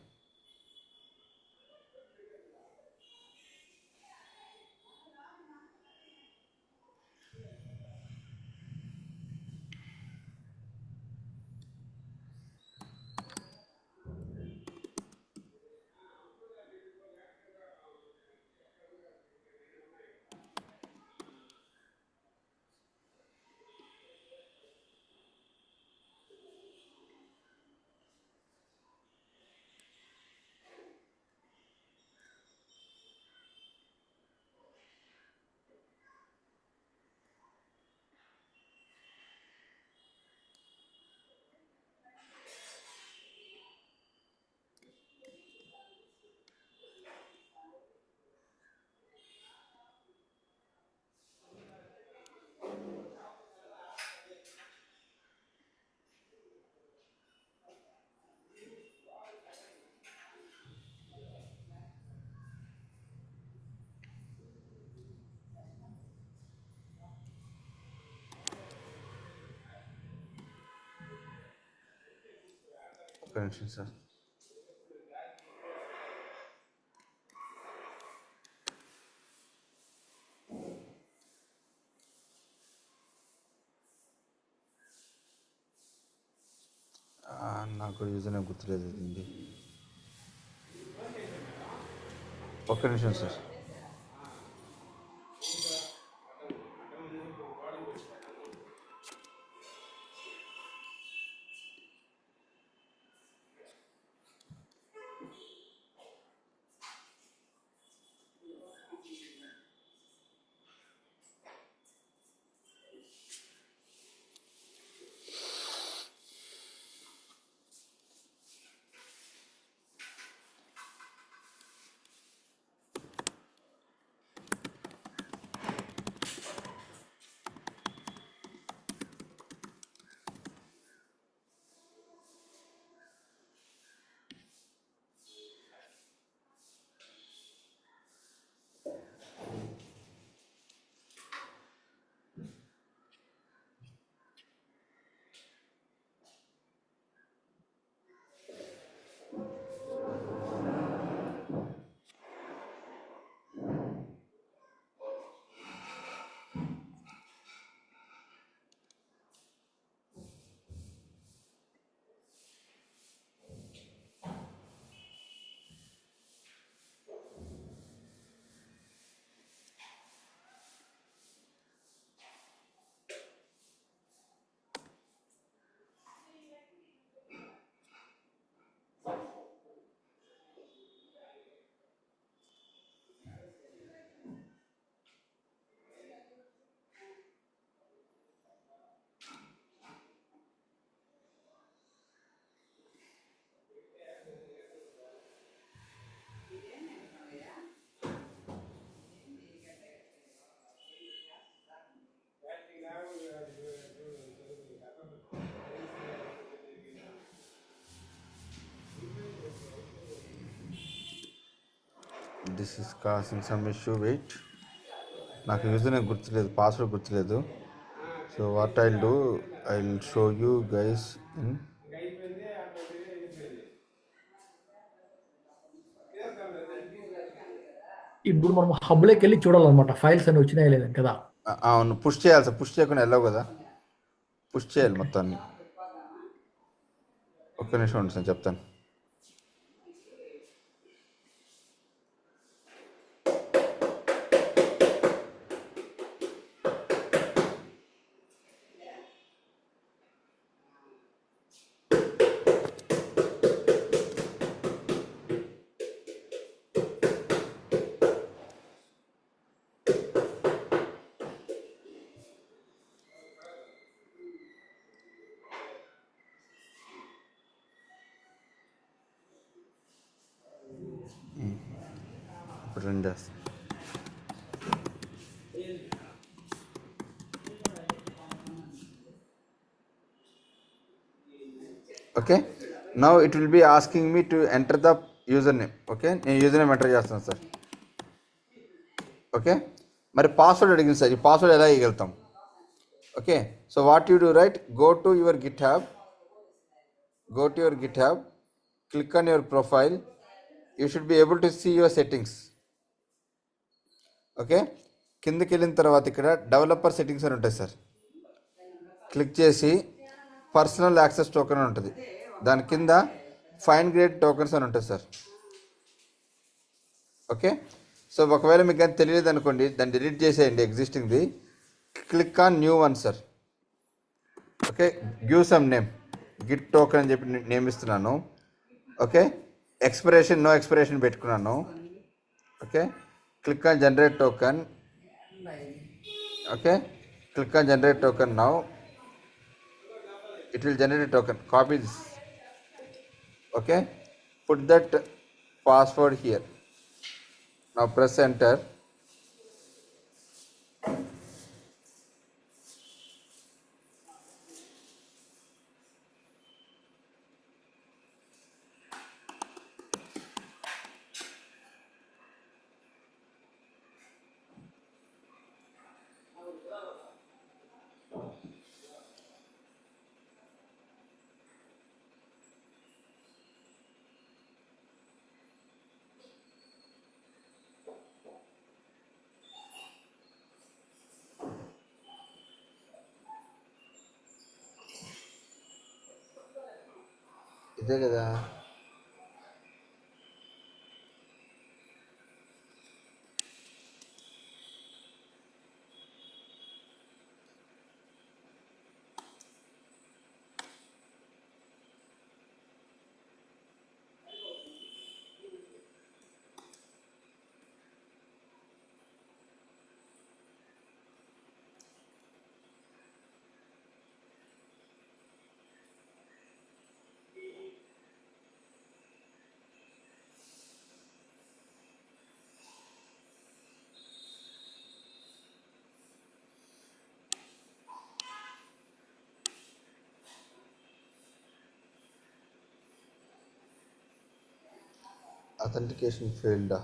ఒక నిమిషం సార్. నాకు యూజర్ నేమ్ గుర్తులేదు ఇది. ఒక్క నిమిషం sir. This is causing some issue, wait. నాకు యూజర్ నేమ్ గుర్తులేదు, పాస్వర్డ్ గుర్తులేదు. So what I'll do, I will show you guys in. ఇప్పుడు మనం హబ్లోకి వెళ్ళి చూడాలన్నమాట ఫైల్స్ అని వచ్చినాయా లేదని కదా. అవును, పుష్ చేయాలి సార్. పుష్ చేయకుండా వెళ్ళావు కదా, పుష్ చేయాలి మొత్తాన్ని. ఒక్క నిమిషం ఉండి సార్ చెప్తాను. ఇప్పుడు రన్ చేస్తాను. Okay, now it will be asking me to enter the user name. Okay, నేను యూజర్ నేమ్ ఎంటర్ చేస్తాను సార్. ఓకే, మరి పాస్వర్డ్ అడిగింది సార్, ఈ పాస్వర్డ్ ఎలా ఇవ్వగలుగుతాం? Okay, so what you do right, go to your GitHub, click on your profile. You should be able to see your settings. Okay, కిందకి వెళ్ళిన తర్వాత ఇక్కడ డెవలపర్ సెట్టింగ్స్ అని ఉంటుంది సార్. క్లిక్ చేసి పర్సనల్ యాక్సెస్ టోకెన్ అని ఉంటుంది, దాని కింద ఫైన్ గ్రేడ్ టోకెన్స్ అని ఉంటుంది సార్. ఓకే, సో ఒకవేళ మీకు కానీ తెలియదు అనుకోండి, దాన్ని డిలీట్ చేసేయండి ఎగ్జిస్టింగ్ది. Click on new one sir. Okay, give some name, git token అని చెప్పి నేమ్ ఇస్తున్నాను. ఓకే, ఎక్స్పిరేషన్ నో ఎక్స్పిరేషన్ పెట్టుకున్నాను. Okay, click on generate token. Okay, click on generate token now. It will generate a token. Copy this. Okay, put that password here. Now press enter. ఇదే కదా. Authentication ఫెయిల్డా?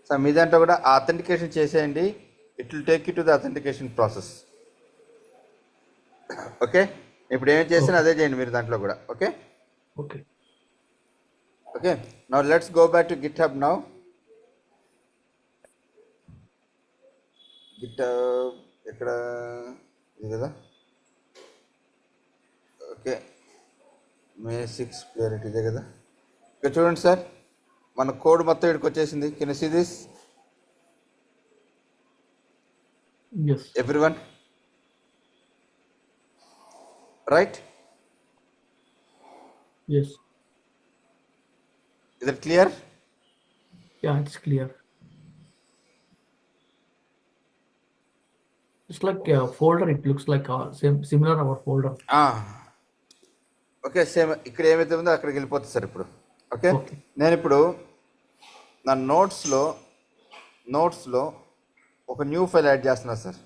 So మీ దాంట్లో కూడా authentication చేసేయండి. It will take you to the authentication process. Okay, ఇప్పుడు ఏం చేసినా అదే చేయండి మీరు దాంట్లో కూడా. Okay okay okay, now let's go back to Git hub. Now Git ఎక్కడ, ఇది కదా. ఓకే, మే 6 ప్రియారిటీ ఇదే కదా. ఇక్కడ చూడండి సార్, మన కోడ్ మొత్తం ఇక్కడికి వచ్చేసింది. Can you see this yes everyone? Right, yes is it clear? Yeah it's clear. It's like a folder. It looks like similar our folder. Okay, same ఇక్కడ ఏమైతే ఉందో అక్కడికి వెళ్ళిపోతుంది సార్ ఇప్పుడు. Okay, Okay. నేను ఇప్పుడు నా నోట్స్లో ఒక న్యూ ఫైల్ యాడ్ చేస్తున్నా సార్,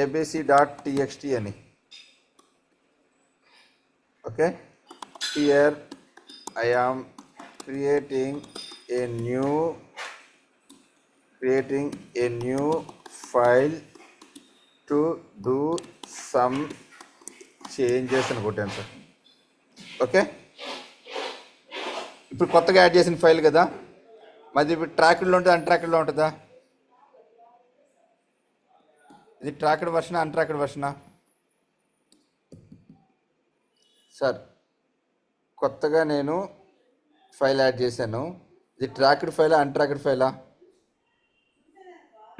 abc.txt అని. Okay, here I am creating a new file to do some changes అని కొట్టాను సార్. ఓకే, ఇప్పుడు కొత్తగా యాడ్ చేసిన ఫైల్ కదా, మరి ఇప్పుడు ట్రాక్డ్లో ఉంటుందా అన్ట్రాక్డ్లో ఉంటుందా? ఇది ట్రాక్డ్ వర్షనా అన్ట్రాక్డ్ వర్షనా? సార్ కొత్తగా నేను ఫైల్ యాడ్ చేశాను, ఇది ట్రాక్డ్ ఫైలా అన్ట్రాక్డ్ ఫైలా?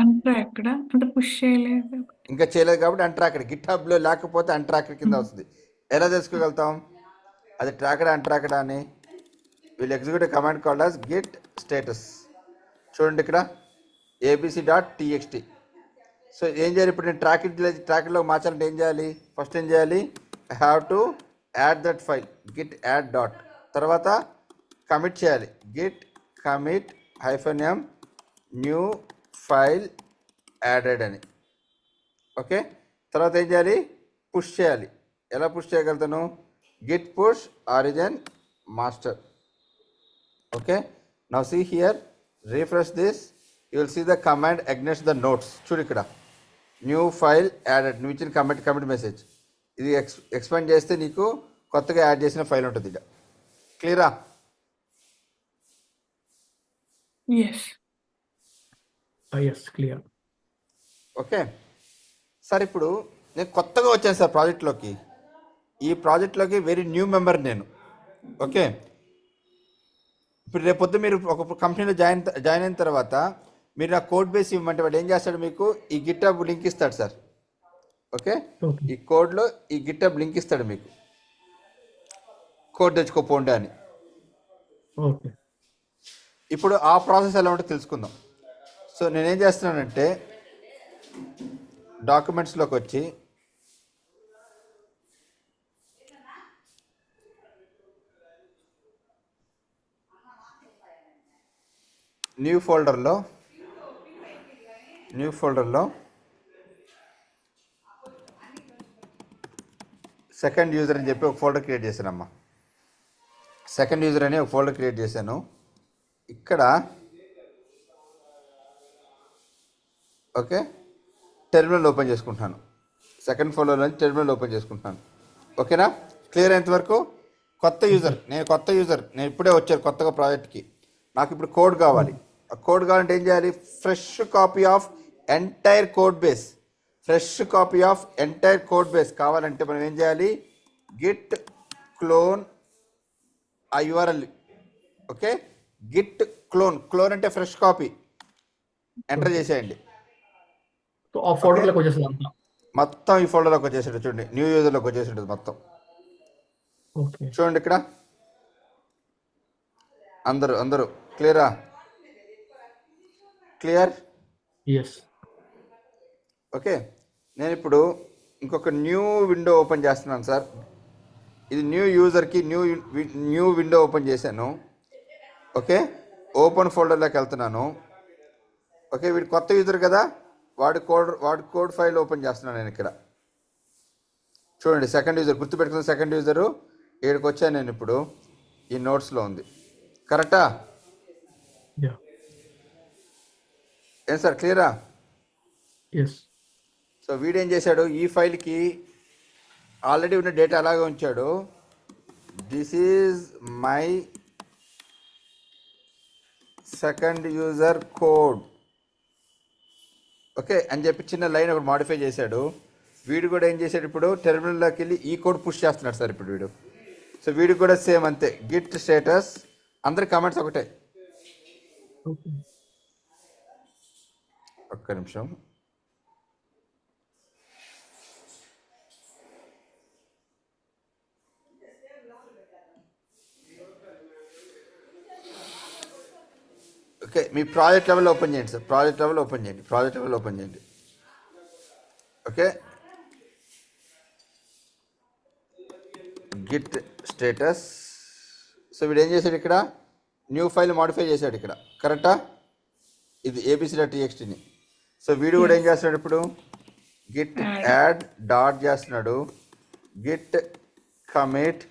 అంటే ఎక్కడ అంటే పుష్ చేయలేదు. ఇంకా చేయలేదు కాబట్టి అన్ట్రాక్డ్. గిట్ హబ్లో లేకపోతే అన్ట్రాక్డ్ కింద వస్తుంది. ఎలా తెలుసుకోగలుగుతాం అది ట్రాక్డ్ అన్ట్రాక్డ్ అని? వీళ్ళు executive command called as git status. చూడండి ఇక్కడ abc.txt. సో ఏం చేయాలి ఇప్పుడు? నేను ట్రాక్డ్లో మార్చాలంటే ఏం చేయాలి? ఫస్ట్ ఏం చేయాలి? I have to add that file, Git add dot, తర్వాత కమిట్ చేయాలి, Git commit -m new file added అని. ఓకే, తర్వాత ఏం చేయాలి? పుష్ చేయాలి. ఎలా పుష్ చేయగలుగుతాను? Git push origin master. Okay, now see here, refresh this, you will see the command against the notes. చూడు ఇక్కడ న్యూ ఫైల్ యాడెడ్, నువ్వు ఇచ్చిన కమిట్ మెసేజ్. ఇది ఎక్స్పాండ్ చేస్తే నీకు కొత్తగా యాడ్ చేసిన ఫైల్ ఉంటుంది ఇక్కడ. క్లియరా? Yes. Yes, clear. Okay sir, ఇప్పుడు నేను కొత్తగా వచ్చాను సార్ ప్రాజెక్ట్లోకి. ఈ ప్రాజెక్ట్లోకి వెరీ న్యూ మెంబర్ నేను. ఓకే, ఇప్పుడు రేపొద్దు మీరు ఒక కంపెనీలో జాయిన్ అయిన తర్వాత మీరు నా కోడ్ బేస్ ఇవ్వమంటే వాడు ఏం చేస్తాడు? మీకు ఈ గిట్హబ్ లింక్ ఇస్తాడు సార్. Okay, Okay. ఈ కోడ్లో ఈ గిట్హబ్ లింక్ ఇస్తాడు మీకు, కోడ్ తెచ్చుకోపోండి అని. Okay. ఇప్పుడు ఆ ప్రాసెస్ ఎలా ఉంటుందో తెలుసుకుందాం. సో నేనేం చేస్తున్నానంటే డాక్యుమెంట్స్లోకి వచ్చి న్యూ ఫోల్డర్లో సెకండ్ యూజర్ అని చెప్పి ఒక ఫోల్డర్ క్రియేట్ చేశానమ్మా. సెకండ్ యూజర్ అని ఒక ఫోల్డర్ క్రియేట్ చేశాను. ఇక్కడ ఓకే, టెర్మినల్ ఓపెన్ చేసుకుంటాను. సెకండ్ ఫోల్డర్లో టెర్మినల్ ఓపెన్ చేసుకుంటాను. ఓకేనా? క్లియర్ అయ్యేంత వరకు? నేను కొత్త యూజర్, నేను ఇప్పుడే వచ్చాను కొత్తగా ప్రాజెక్ట్కి. నాకు ఇప్పుడు కోడ్ కావాలి. ఆ కోడ్ కావాలంటే ఏం చేయాలి? Fresh copy of entire code base కావాలంటే మనం ఏం చేయాలి? గిట్ క్లోన్ ఆ యూఆర్ఎల్. ఓకే, గిట్ క్లోన్ అంటే ఫ్రెష్ కాపీ ఎంటర్ చేసేయండి. సో ఆ ఫోల్డర్లోకి వచ్చేస్తుంది అంతా. మొత్తం ఈ ఫోల్డర్లోకి వచ్చేసాడు. చూడండి, న్యూ యూజర్లోకి వచ్చేసింటుంది మొత్తం. ఓకే, చూడండి ఇక్కడ అందరూ క్లియరా? క్లియర్? ఎస్. ఓకే, నేను ఇప్పుడు ఇంకొక న్యూ విండో ఓపెన్ చేస్తున్నాను సార్. ఇది న్యూ యూజర్కి న్యూ విండో ఓపెన్ చేశాను. ఓకే, ఓపెన్ ఫోల్డర్లోకి వెళ్తున్నాను. ఓకే, వీడు కొత్త యూజర్ కదా, వాడి కోడ్ ఫైల్ ఓపెన్ చేస్తున్నాను నేను ఇక్కడ. చూడండి, సెకండ్ యూజర్ గుర్తుపెట్టుకున్న సెకండ్ యూజరు ఇక్కడికి వచ్చాను నేను. ఇప్పుడు ఈ నోట్స్లో ఉంది. కరెక్టా? యా. ఏం సార్, క్లియరా? ఎస్. సో వీడేం చేశాడు? ఈ ఫైల్కి ఆల్రెడీ ఉన్న డేటా అలాగే ఉంచాడు. This is my second user code okay అని చెప్పి చిన్న లైన్ ఒకటి మాడిఫై చేశాడు. వీడు కూడా ఏం చేశాడు? ఇప్పుడు టెర్మినల్లోకి వెళ్ళి ఈ కోడ్ పుష్ చేస్తున్నాడు సార్ ఇప్పుడు వీడు. సో వీడికి కూడా సేమ్ అంతే, గిట్ స్టేటస్. అందరి కామెంట్స్ ఒకటే. ఓకే. ఒక్క నిమిషం. ఓకే, మీ ప్రాజెక్ట్ లెవెల్ ఓపెన్ చేయండి సార్. ప్రాజెక్ట్ లెవెల్ ఓపెన్ చేయండి. Okay, Git status. సో వీడు ఏం చేశాడు ఇక్కడ, న్యూ ఫైల్ మాడిఫై చేశాడు ఇక్కడ, కరెక్టా? ఇది abc.txtని. సో వీడు కూడా ఏం చేస్తున్నాడు ఇప్పుడు, గిట్ యాడ్ డాట్ చేస్తున్నాడు, Git commit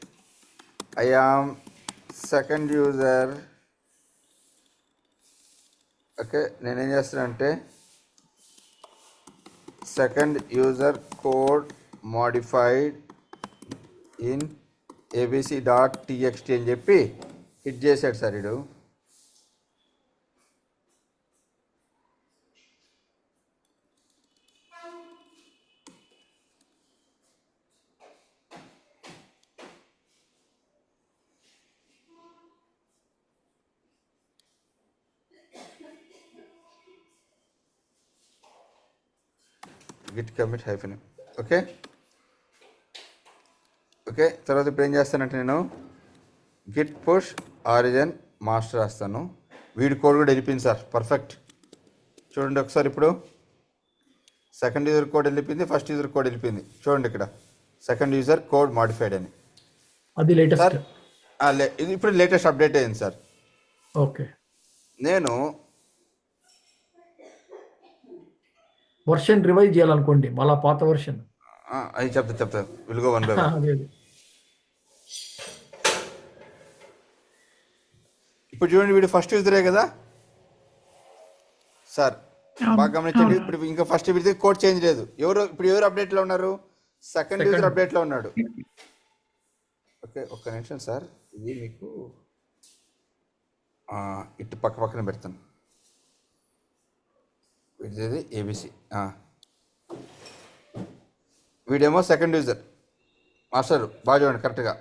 I am second user. Okay, నేనేం చేస్తున్నా అంటే second user code modified in abc.txt అని చెప్పి హిట్ చేశాడు సార్ వీడు. Git commit hyphen. Okay okay, తర్వాత ఇప్పుడు ఏం చేస్తానంటే నేను గిట్ పుష్ ఆరిజిన్ మాస్టర్ రాస్తాను. వీడి కోడ్ కూడా వెళ్ళిపోయింది సార్, పర్ఫెక్ట్. చూడండి ఒకసారి, ఇప్పుడు సెకండ్ యూజర్ కోడ్ వెళ్ళిపోయింది, ఫస్ట్ యూజర్ కోడ్ వెళ్ళిపోయింది. చూడండి ఇక్కడ సెకండ్ యూజర్ కోడ్ మాడిఫైడ్ అని. అది లేటెస్ట్. సార్ ఇది ఇప్పుడు లేటెస్ట్ అప్డేట్ అయింది సార్. ఓకే, నేను వర్షన్ రివైజ్ చేయాలనుకోండి, మళ్ళా పాత వర్షన్. అది చెప్తా విలుగో వన్ బై వన్. అదే అదే. ఇప్పుడు చూడండి, వీడు ఫస్ట్ యూజరే కదా సార్, బాగా గమనించండి. ఇప్పుడు ఇంకా ఫస్ట్ వీడితే కోడ్ చేంజ్ లేదు. ఎవరు అప్డేట్లో ఉన్నారు, సెకండ్ యూజర్ అప్డేట్లో ఉన్నాడు. ఓకే, ఒక్క నిమిషం సార్, ఇది మీకు ఇటు పక్కన పెడతాను. వీడిది ఏబిసి, వీడేమో సెకండ్ యూజర్. మాస్టర్ బాగా చూడండి కరెక్ట్గా.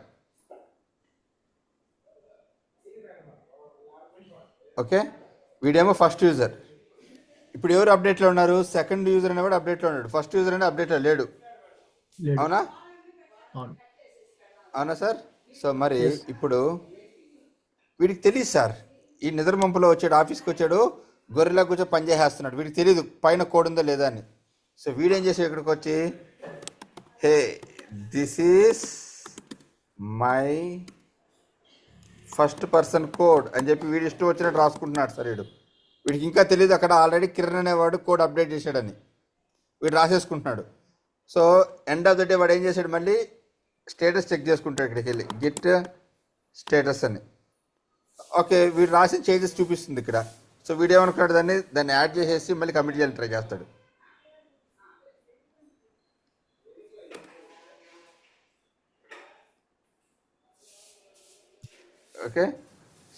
ఓకే, వీడేమో ఫస్ట్ యూజర్. ఇప్పుడు ఎవరు అప్డేట్లో ఉన్నారు, సెకండ్ యూజర్ అనే కూడా అప్డేట్లో ఉన్నాడు, ఫస్ట్ యూజర్ అనే అప్డేట్లో లేడు. అవునా అవునా సార్? సో మరి ఇప్పుడు వీడికి తెలియదు సార్, ఈ నిద్రమంపులో వచ్చాడు, ఆఫీస్కి వచ్చాడు, గొర్రెలా కూర్చొని పని చేసేస్తున్నాడు. వీడికి తెలియదు పైన కోడ్ ఉందో లేదా అని. సో వీడేం చేసాడు, ఇక్కడికి వచ్చి hey this is my first person code అని చెప్పి వీడి ఇష్టం వచ్చినట్టు రాసుకుంటున్నాడు సార్. వీడికి ఇంకా తెలియదు అక్కడ ఆల్రెడీ కిరణ్ అనేవాడు కోడ్ అప్డేట్ చేశాడని. వీడు రాసేసుకుంటున్నాడు. So end of the day వాడు ఏం చేశాడు, మళ్ళీ స్టేటస్ చెక్ చేసుకుంటాడు ఇక్కడికి వెళ్ళి, గిట్ స్టేటస్ అని. ఓకే, వీడు రాసిన చేంజెస్ చూపిస్తుంది ఇక్కడ. సో వీడు ఏమనుకున్నాడు, దాన్ని యాడ్ చేసేసి మళ్ళీ కమిట్ చేయాలని ట్రై చేస్తాడు. ఓకే,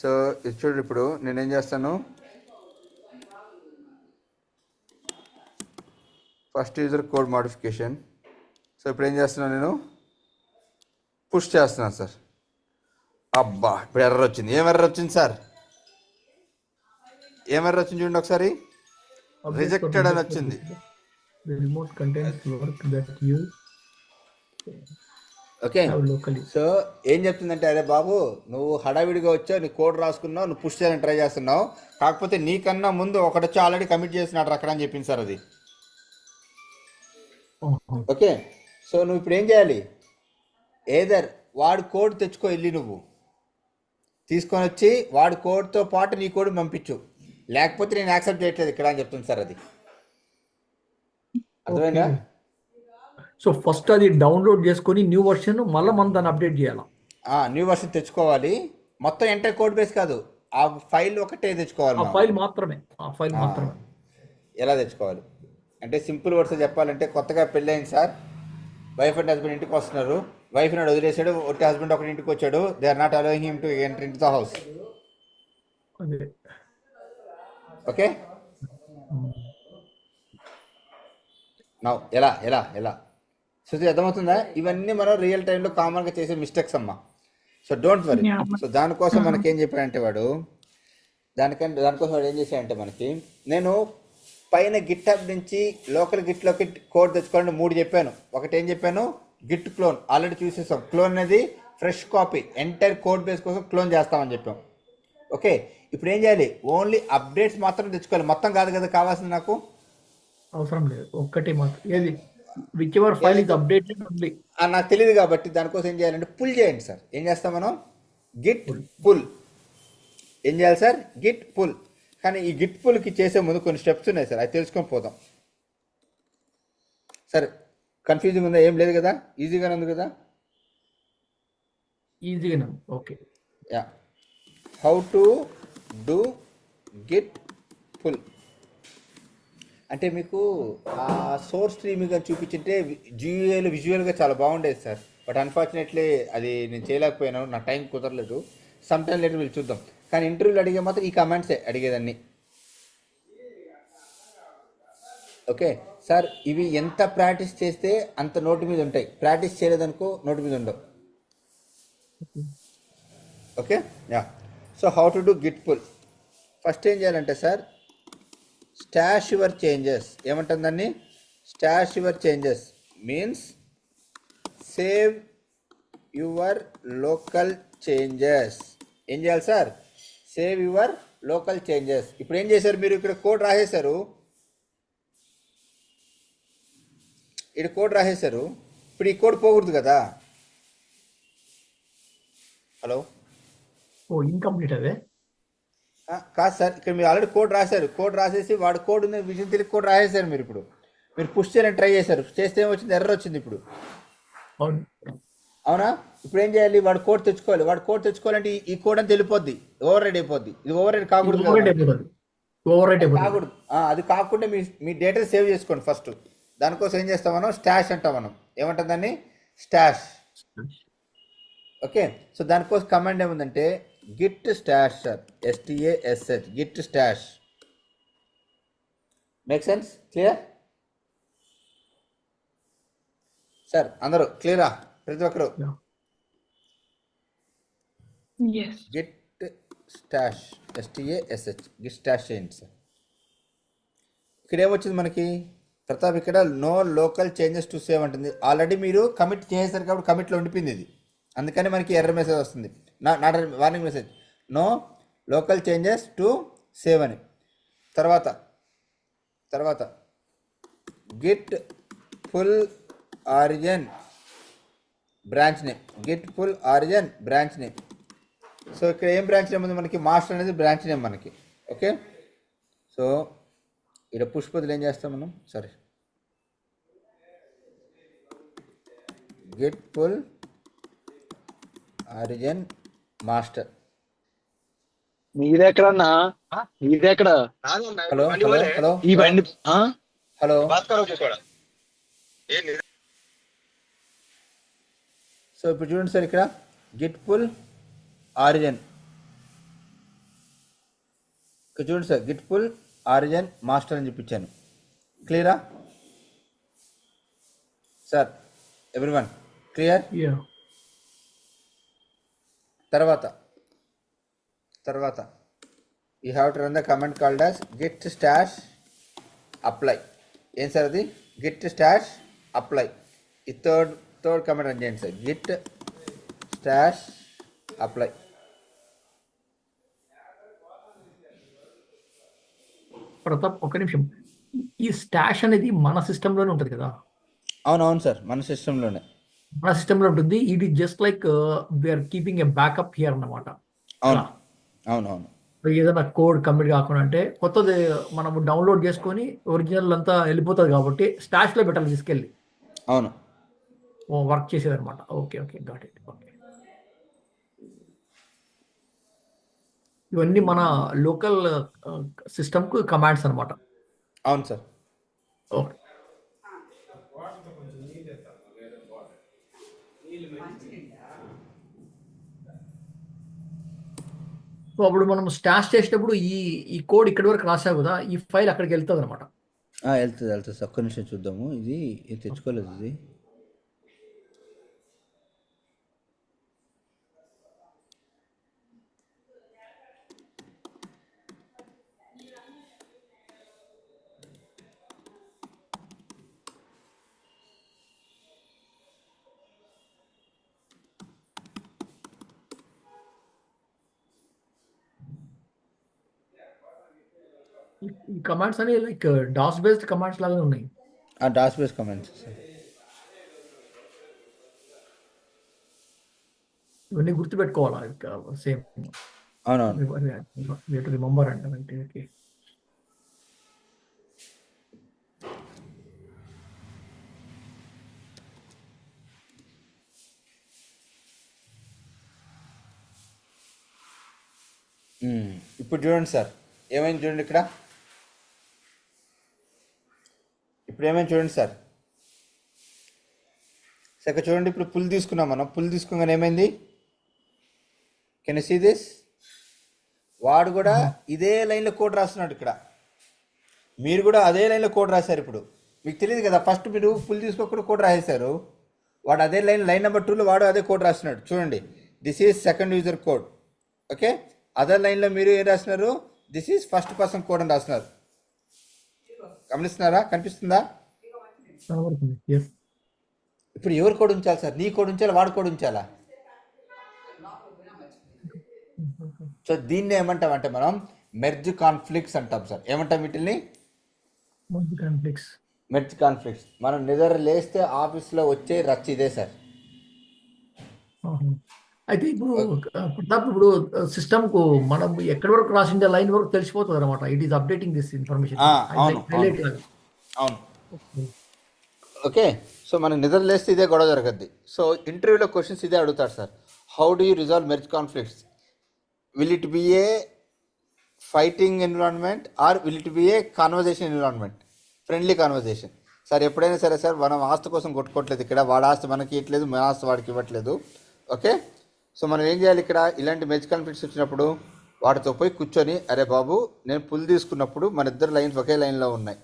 సో ఇది చూడు, ఇప్పుడు నేనేం చేస్తాను, first user code modification. So ఇప్పుడు ఏం చేస్తున్నాను, నేను పుష్ చేస్తున్నాను సార్. అబ్బా, ఇప్పుడు ఎర్రర్ వచ్చింది. ఏం ఎర్రర్ వచ్చింది సార్, ఏం ఎర్రర్ వచ్చింది చూడండి ఒకసారి, రిజెక్టెడ్ అని వచ్చింది. Remote containers work that you okay, locally. So ఏం చెప్తుందంటే, అరే బాబు నువ్వు హడావిడిగా వచ్చావు, నీ కోడ్ రాసుకున్నావు, నువ్వు పుష్ చేయాలని ట్రై చేస్తున్నావు, కాకపోతే నీకన్నా ముందు ఒకటొచ్చి ఆల్రెడీ కమిట్ చేసినాడు అక్కడ అని చెప్పింది సార్ అది. ఓకే, సో నువ్వు ఇప్పుడు ఏం చేయాలి, ఏదర్ వాడు కోడ్ తెచ్చుకో, వెళ్ళి నువ్వు తీసుకొని వచ్చి వాడి కోడ్తో పాటు నీ కోడ్ పంపించు, లేకపోతే నేను యాక్సెప్ట్ చేయట్లేదు ఇక్కడ అని చెప్తుంది సార్ అది. అర్థమైందా? సో ఫస్ట్ అది డౌన్లోడ్ చేసుకొని న్యూ వర్షన్ మళ్ళీ మనం దాన్ని అప్డేట్ చేయాలి. న్యూ వర్షన్ తెచ్చుకోవాలి, మొత్తం ఎంటర్ కోడ్ బేస్ కాదు, ఆ ఫైల్ ఒకటే తెచ్చుకోవాలి. ఆ ఫైల్ మాత్రమే. ఎలా తెచ్చుకోవాలి అంటే సింపుల్ వర్డ్స్ చెప్పాలంటే, కొత్తగా పెళ్ళైంది సార్, వైఫ్ అండ్ హస్బెండ్ ఇంటికి వస్తున్నారు, వైఫ్ నాడు వదిలేసాడు, ఒట్టి హస్బెండ్ ఒకటి ఇంటికి వచ్చాడు, they are not allowing him to enter in the house. Okay, now ఎలా ఎలా ఎలా శృతి అర్థమవుతుందా? ఇవన్నీ మనం రియల్ టైంలో కామన్గా చేసే మిస్టేక్స్ అమ్మా. So don't worry. సో దానికోసం మనకి ఏం చెప్పాడంటే వాడు, దానికోసం వాడు ఏం చేశాడంటే మనకి, నేను పైన గిట్ హబ్ నుంచి లోకల్ గిట్లోకి కోడ్ తెచ్చుకోవాలని 3 చెప్పాను. ఒకటి ఏం చెప్పాను, గిట్ క్లోన్ ఆల్రెడీ చూసేసాం. క్లోన్ అనేది fresh copy, entire code base కోసం క్లోన్ చేస్తామని చెప్పాం. ఓకే, ఇప్పుడు ఏం చేయాలి, ఓన్లీ అప్డేట్స్ మాత్రం తెచ్చుకోవాలి, మొత్తం కాదు కదా కావాల్సింది నాకు. అవసరం లేదు, ఒక్కటి మాత్రం. ఏది విచ్ ఎవర్ ఫైల్ ఇస్ ఏదైతే అప్డేటెడ్ ఓన్లీ నాకు తెలియదు కాబట్టి దానికోసం ఏం చేయాలంటే పుల్ చేయండి సార్. ఏం చేస్తాం మనం? Git full. పుల్. ఏం చేయాలి సార్? Git pull. కానీ ఈ గిట్ పుల్కి చేసే ముందు కొన్ని స్టెప్స్ ఉన్నాయి సార్, అది తెలుసుకొని పోదాం. సార్ కన్ఫ్యూజింగ్ ఉందా? ఏం లేదు కదా, ఈజీగానే ఉంది కదా? ఈజీగా. Okay. Yeah. How to do Git pull అంటే మీకు ఆ సోర్స్ స్ట్రీమింగ్ అని చూపించింటే జియూఏలు విజువల్గా చాలా బాగుండేది సార్. బట్ అన్ఫార్చునేట్లీ అది నేను చేయలేకపోయాను, నా టైం కుదరలేదు. సమ్ టైం లేటర్ వీళ్ళు చూద్దాం. కానీ ఇంటర్వ్యూలు అడిగే మాత్రం ఈ కమెంట్సే అడిగేదాన్ని. ఓకే సార్, ఇవి ఎంత ప్రాక్టీస్ చేస్తే అంత నోటి మీద ఉంటాయి. ప్రాక్టీస్ చేయలేదనుకో నోటి మీద ఉండవు. Okay yeah. So how to do Git pull. First ఏం చేయాలంటే సార్, స్టాష్ యువర్ చేంజెస్. ఏమంటుంది దాన్ని? Stash your changes means save your local changes. ఏం చేయాలి sir? Save your local changes. ఇప్పుడు ఏం చేశారు మీరు? ఇక్కడ కోడ్ రాసేశారు, ఇక్కడ కోడ్ రాసేశారు. ఇప్పుడు ఈ కోడ్ పోకూడదు కదా. హలో, ఓ ఇన్కంప్లీట్ అదే. కాదు సార్, ఇక్కడ మీరు ఆల్రెడీ కోడ్ రాశారు. కోడ్ రాసేసి వాడు కోడ్ ఉంది విజయం తెలియక కోడ్ రాసేశారు. మీరు ఇప్పుడు మీరు పుష్ చేయడానికి ట్రై చేశారు, చేస్తే ఏమొచ్చింది? ఎర్రర్ వచ్చింది. ఇప్పుడు అవును. అవునా? ఇప్పుడు ఏం చేయాలి? వాడు కోడ్ తెచ్చుకోవాలి. వాడు కోడ్ తెచ్చుకోవాలంటే ఈ కోడ్ అంతా వెళ్ళిపోద్ది, ఓవర్ రైడ్ అయిపోద్ది. ఇది ఓవర్ రైడ్ కాకూడదు కదా ఓవర్ రైట్ మనకి. అయిపోతుంది. ఓవర్ రైట్ అది అయిపోతుంది. కాకూడదు. అది కాకుండా మీ డేటా సేవ్ చేసుకోండి ఫస్ట్. దానికోసం ఏం చేస్తాం మనం? స్టాష్ అంటాం మనం. ఏమంటాం దాన్ని? స్టాష్. ఓకే. సో దానికోసం కమాండ్ ఏముందంటే Git stash sir, STASH, Git stash. Make sense? Clear sir? అందరూ క్లియరా? ప్రతి ఒక్కరు Yeah. Yes. Git stash, STASH, Git stash చేయండి సార్. ఇక్కడ ఏమొచ్చింది మనకి? ప్రతాప్ ఇక్కడ no local changes to save అంటుంది. ఆల్రెడీ మీరు కమిట్ చేశారు కాబట్టి కమిట్లో ఉండిపోయింది ఇది, అందుకని మనకి ఎర్ర మెసేజ్ వస్తుంది. Not warning message, no local changes to save అని. తర్వాత git pull origin branch name. Git pull origin branch name. So ఇక్కడ ఏం బ్రాంచ్ నేమ్ ఉంది మనకి? మాస్టర్ అనేది బ్రాంచ్ నేమ్ మనకి. ఓకే. సో ఇక్కడ పుష్ బదులు ఏం చేస్తాం మనం? Sorry, git pull origin master. మీదెక్కడన్నా మీదెక్కడ హలో హలో హలో ఈ బండి హలో. సో ఇప్పుడు చూడండి సార్, ఇక్కడ గిట్ ఫుల్ ఆరిజిన్. ఇక్కడ చూడండి sir, Git pull origin master అని చూపించాను. క్లియరా సార్? Everyone clear? Yeah. తర్వాత you have to run the command called as Git stash apply. ఏం సార్ అది? Git stash apply. ఈ థర్డ్ కమాండ్ రన్ చేయండి sir, Git stash apply. Pratap ఒక నిమిషం. ఈ స్టాష్ అనేది మన సిస్టంలోనే ఉంటుంది కదా? అవునవును సార్, మన సిస్టంలోనే. మన సిస్టంలో ఉంటుంది. ఇది just like we're keeping a backup here అన్నమాట. అవును అవునవును. ఏదైనా కోడ్ కమిట్ కాకుండా అంటే కొత్తది మనం డౌన్లోడ్ చేసుకొని ఒరిజినల్ అంతా వెళ్ళిపోతుంది కాబట్టి స్టాష్లో పెట్టాలి తీసుకెళ్ళి. అవును. వర్క్ చేసేది అనమాట. Okay okay, got it. Okay, ఇవన్నీ మన లోకల్ సిస్టమ్కు కమాండ్స్ అనమాట. అవును సార్. ఓకే. సో అప్పుడు మనం స్టాష్ చేసేటప్పుడు ఈ కోడ్ ఇక్కడి వరకు రాసావు కదా, ఈ ఫైల్ అక్కడికి వెళ్తుంది అనమాట. వెళ్తుంది సార్. ఒక్క నిమిషం చూద్దాము. ఇది తెచ్చుకోలేదు. ఇది ఈ కమాండ్స్ అనేవి లైక్ డాస్ బేస్డ్ కమాండ్స్ లాగా ఉన్నాయి. DOS base comments sir. ఇవన్నీ గుర్తుపెట్టుకోవాలా సేమ్ అవునవును. రిమెంబర్ అంటే ఓకే. ఇప్పుడు చూడండి సార్, ఏమైంది చూడండి ఇక్కడ. ఇప్పుడు ఏమైంది చూడండి సార్. ఇక్కడ చూడండి, ఇప్పుడు పుల్ తీసుకున్నాం మనం. పుల్ తీసుకోగానే ఏమైంది? Can you see this? వాడు కూడా ఇదే లైన్లో కోడ్ రాస్తున్నాడు ఇక్కడ. మీరు కూడా అదే లైన్లో కోడ్ రాశారు. ఇప్పుడు మీకు తెలియదు కదా, ఫస్ట్ మీరు పుల్ తీసుకోకుండా కోడ్ రాసేశారు. వాడు అదే లైన్ నెంబర్ 2లో వాడు అదే కోడ్ రాస్తున్నాడు. చూడండి, this is second user code. Okay, అదే లైన్లో మీరు ఏం రాస్తున్నారు? This is first person code అని రాస్తున్నారు. గమనిస్తున్నారా? కనిపిస్తుందా? కనబడుతుంది. ఎస్. ఇప్పుడు ఎవరు కోడ్ ఉంచాలి సార్? నీ కోడ్ ఉంచాలా, వాడు కోడ్ ఉంచాలా? సో దీన్ని ఏమంటాం అంటే మనం మెర్జ్ కాన్ఫ్లిక్ట్స్ అంటాం సార్. ఏమంటాం వీటిని? కాన్ఫ్లిక్ట్స్. Merge conflicts. మనం నిద్ర లేస్తే ఆఫీస్లో వచ్చే రచ్చ ఇదే సార్. అయితే ఇప్పుడు ప్రతాప్, ఇప్పుడు సిస్టమ్ కు మనం ఎక్కడి వరకు రాసిండే లైన్ వరకు తెలిసిపోతుంది అనమాట. It is updating this information. అవును అవును. ఓకే, సో మనం నిద్ర లేస్తే ఇదే గొడవ జరగద్ది. సో ఇంటర్వ్యూలో క్వశ్చన్స్ ఇదే అడుగుతారు sir. How do you resolve merge conflicts? Will it be a fighting environment or will it be a conversation environment, friendly conversation? Sir ఎప్పుడైనా సరే సార్, మనం ఆస్తి కోసం కొట్టుకోవట్లేదు ఇక్కడ. వాడి ఆస్తి మనకి ఇవ్వట్లేదు, మన ఆస్తి వాడికి ఇవ్వట్లేదు. ఓకే, సో మనం ఏం చేయాలి ఇక్కడ? ఇలాంటి మెర్జ్ కాన్ఫ్లిక్ట్స్ వచ్చినప్పుడు వాటితో పోయి కూర్చొని, అరే బాబు, నేను పుల్ తీసుకున్నప్పుడు మన ఇద్దరు లైన్స్ ఒకే లైన్లో ఉన్నాయి.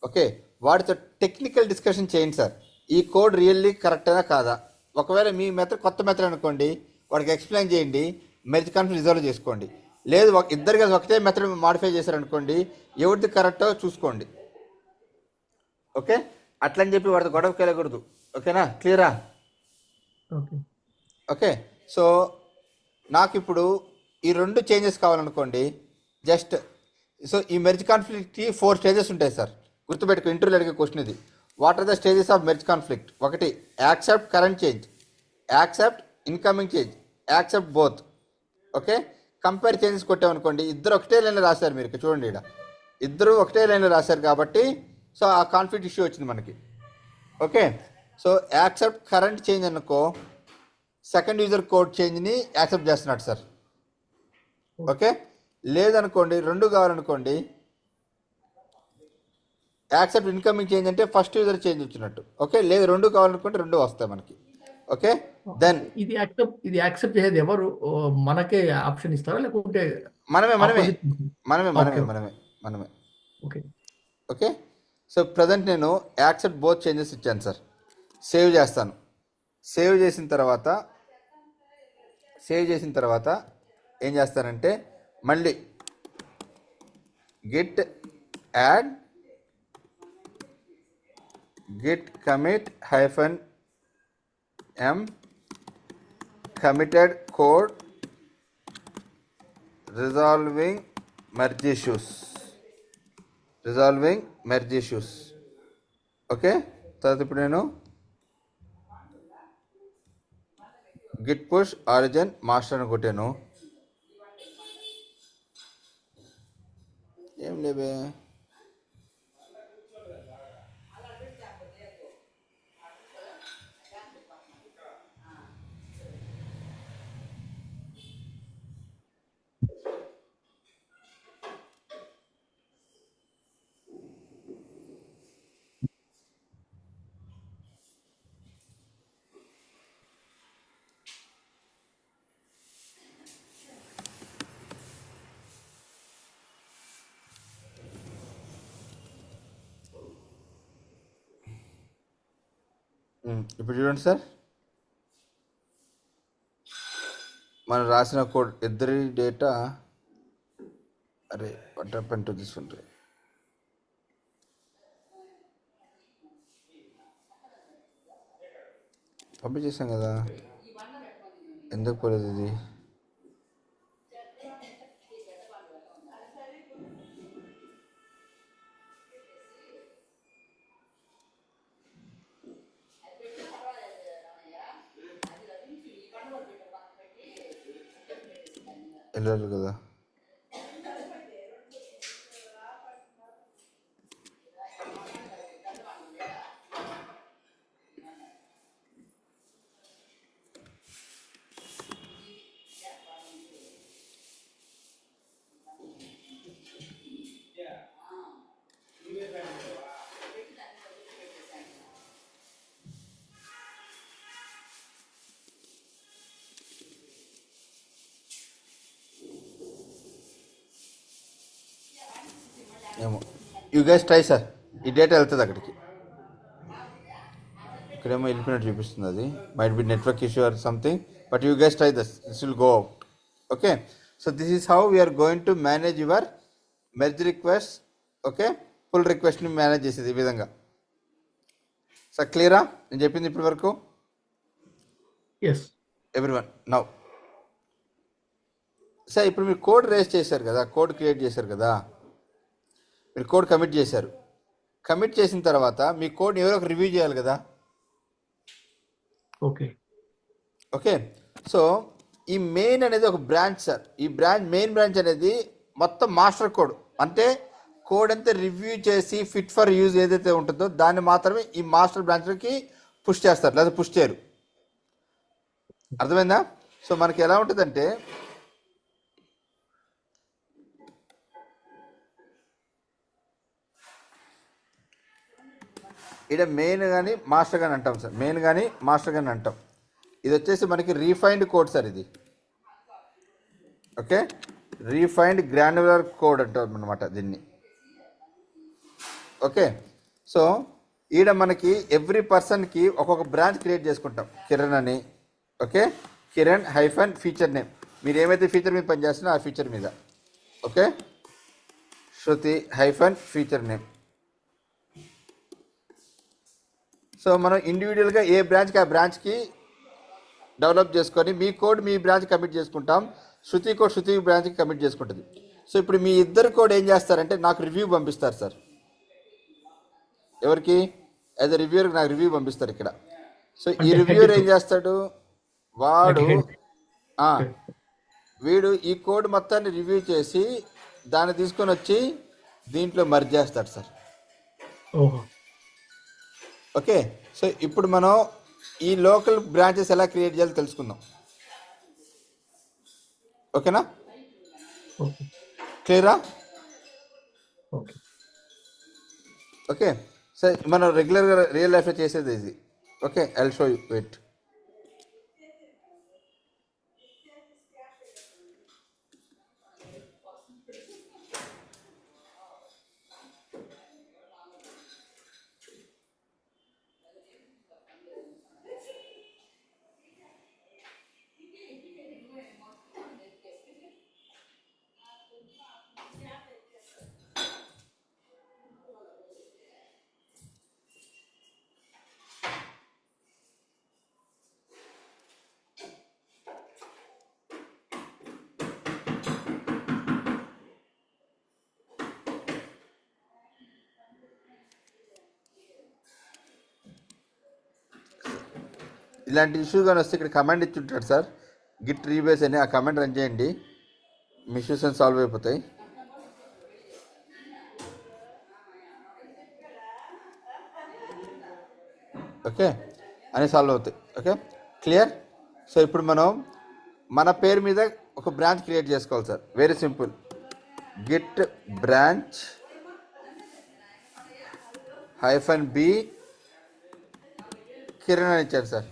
ఓకే, వాడితో టెక్నికల్ డిస్కషన్ చేయండి సార్. ఈ కోడ్ రియల్లీ కరెక్టేనా కాదా? ఒకవేళ మీ మెథడ్ కొత్త మెథడ్ అనుకోండి, వాడికి ఎక్స్ప్లెయిన్ చేయండి, మెర్జ్ కాన్ఫ్లిక్ట్ రిజాల్వ్ చేసుకోండి. లేదు ఇద్దరు కలిసి ఒకటే మెథడ్ మాడిఫై చేశారనుకోండి, ఎవరిది కరెక్టో చూసుకోండి. ఓకే, అట్లని చెప్పి వాడితో గొడవకి వెళ్ళకూడదు. ఓకేనా? క్లియరా? ఓకే. ఓకే, సో నాకు ఇప్పుడు ఈ 2 చేంజెస్ కావాలనుకోండి. జస్ట్ సో ఈ మెర్జ్ కాన్ఫ్లిక్ట్కి 4 స్టేజెస్ ఉంటాయి సార్. గుర్తుపెట్టుకో, ఇంటర్వ్యూలో అడిగే క్వశ్చన్ ఇది. What are the stages of merge conflict? 1, accept current change, accept incoming change, accept both. Okay, compare changes కొట్టామనుకోండి, ఇద్దరు ఒకటే లైన్లో రాశారు. మీరు ఇక్కడ చూడండి, ఇక్కడ ఇద్దరు ఒకటే లైన్లో రాశారు కాబట్టి సో ఆ కాన్ఫ్లిక్ట్ ఇష్యూ వచ్చింది మనకి. Okay, so accept current change అనుకో, సెకండ్ యూజర్ కోడ్ చేంజ్ని యాక్సెప్ట్ చేస్తున్నాడు సార్. ఓకే, లేదనుకోండి 2 కావాలనుకోండి, యాక్సెప్ట్ ఇన్కమింగ్ చేంజ్ అంటే ఫస్ట్ యూజర్ చేంజ్ వచ్చినట్టు. ఓకే, లేదు 2 కావాలనుకుంటే 2 వస్తాయి మనకి. ఓకే, దెన్ ఇది యాక్సెప్ట్ చేసేది ఎవరు? మనకే ఆప్షన్ ఇస్తారా లేకుంటే మనమే opposite? మనమే మనమే Okay. మనమే మనమే ఓకే. ఓకే, సో ప్రజెంట్ నేను యాక్సెప్ట్ బోత్ చేంజెస్ ఇచ్చాను సార్. సేవ్ చేస్తాను. సేవ్ చేసిన తర్వాత ఏం చేస్తానంటే, మళ్ళీ Git add Git commit -m committed code resolving merge issues. Okay, తర్వాత ఇప్పుడు నేను గిట్ పుష్ ఆరిజిన్ మాస్టర్ అని కొట్టాను. ఏం లేవే, ఇప్పుడు చూడండి సార్, మనం రాసిన కోడ్ ఇద్దరి డేటా. అరే what happen to this one? పంపించేసాం కదా, ఎందుకు పోలేదు ఇది? వెళ్ళారు కదా. ఏమో యూ గైస్ ట్రై సార్. ఈ డేటా వెళ్తుంది అక్కడికి. ఇక్కడేమో వెళ్ళిపోయినట్టు చూపిస్తుంది. అది might be network issue or something, but you guys try this will go out. Okay, so this is how we are going to manage your merge request. Okay, pull రిక్వెస్ట్ని manage చేసేది ఈ విధంగా. సార్ క్లియరా నేను చెప్పింది ఇప్పటి వరకు? ఎస్. ఎవ్రీవన్ నౌ సార్, ఇప్పుడు మీరు కోడ్ రేస్ చేశారు కదా, కోడ్ క్రియేట్ చేశారు కదా, మీరు కోడ్ కమిట్ చేశారు. కమిట్ చేసిన తర్వాత మీ కోడ్ ఎవరో ఒక రివ్యూ చేయాలి కదా. ఓకే. ఓకే, సో ఈ మెయిన్ అనేది ఒక బ్రాంచ్ సార్. ఈ మెయిన్ బ్రాంచ్ అనేది మొత్తం మాస్టర్ కోడ్, అంటే కోడ్ అంతా రివ్యూ చేసి ఫిట్ ఫర్ యూజ్ ఏదైతే ఉంటుందో దాన్ని మాత్రమే ఈ మాస్టర్ బ్రాంచ్కి పుష్ చేస్తారు, లేదా పుష్ చేయరు. అర్థమైందా? సో మనకి ఎలా ఉంటుందంటే ఇక్కడ మెయిన్ కానీ మాస్టర్ కానీ అంటాం సార్. మెయిన్ కానీ మాస్టర్ కానీ అంటాం. ఇది వచ్చేసి మనకి రీఫైన్డ్ కోడ్ సార్ ఇది. ఓకే, రీఫైన్డ్ గ్రాన్యులర్ కోడ్ అంటాం అనమాట దీన్ని. ఓకే, సో ఈడ మనకి ఎవ్రీ పర్సన్కి ఒక్కొక్క బ్రాంచ్ క్రియేట్ చేసుకుంటాం. కిరణ్ అని. Okay, Kiran hyphen feature name, మీరు ఏమైతే ఫీచర్ మీద పనిచేస్తున్నారో ఆ ఫీచర్ మీద. ఓకే, శృతి హైఫన్ ఫీచర్ నేమ్. సో మనం ఇండివిజువల్గా ఏ బ్రాంచ్కి ఆ బ్రాంచ్కి డెవలప్ చేసుకొని మీ కోడ్ మీ బ్రాంచ్ కమిట్ చేసుకుంటాం. శృతి కోడ్ శృతి బ్రాంచ్కి కమిట్ చేసుకుంటుంది. సో ఇప్పుడు మీ ఇద్దరు కోడ్ ఏం చేస్తారంటే నాకు రివ్యూ పంపిస్తారు సార్. ఎవరికి? యాజ్ అ రివ్యూర్ నాకు రివ్యూ పంపిస్తారు ఇక్కడ. సో ఈ రివ్యూర్ ఏం చేస్తాడు? వీడు ఈ కోడ్ మొత్తాన్ని రివ్యూ చేసి దాన్ని తీసుకొని వచ్చి దీంట్లో మర్జ్ చేస్తాడు సార్. ఓకే, సో ఇప్పుడు మనం ఈ లోకల్ బ్రాంచెస్ ఎలా క్రియేట్ చేయాలో తెలుసుకుందాం. ఓకేనా? క్లియరా? ఓకే, సో మనం రెగ్యులర్గా రియల్ లైఫ్లో చేసేది ఇది. Okay, I will show you. Wait. ఇలాంటి ఇష్యూ కానీ వస్తే ఇక్కడ కమాండ్ ఇచ్చి ఉంటాడు సార్, గిట్ రీబేస్ అని. ఆ కమాండ్ రన్ చేయండి, మీ ఇష్యూస్ అని సాల్వ్ అయిపోతాయి. ఓకే, అని సాల్వ్ అవుతాయి. Okay, clear? సో ఇప్పుడు మనం మన పేరు మీద ఒక బ్రాంచ్ క్రియేట్ చేసుకోవాలి sir. Very simple. Git branch hyphen B Kiran అని ఇచ్చారు sir.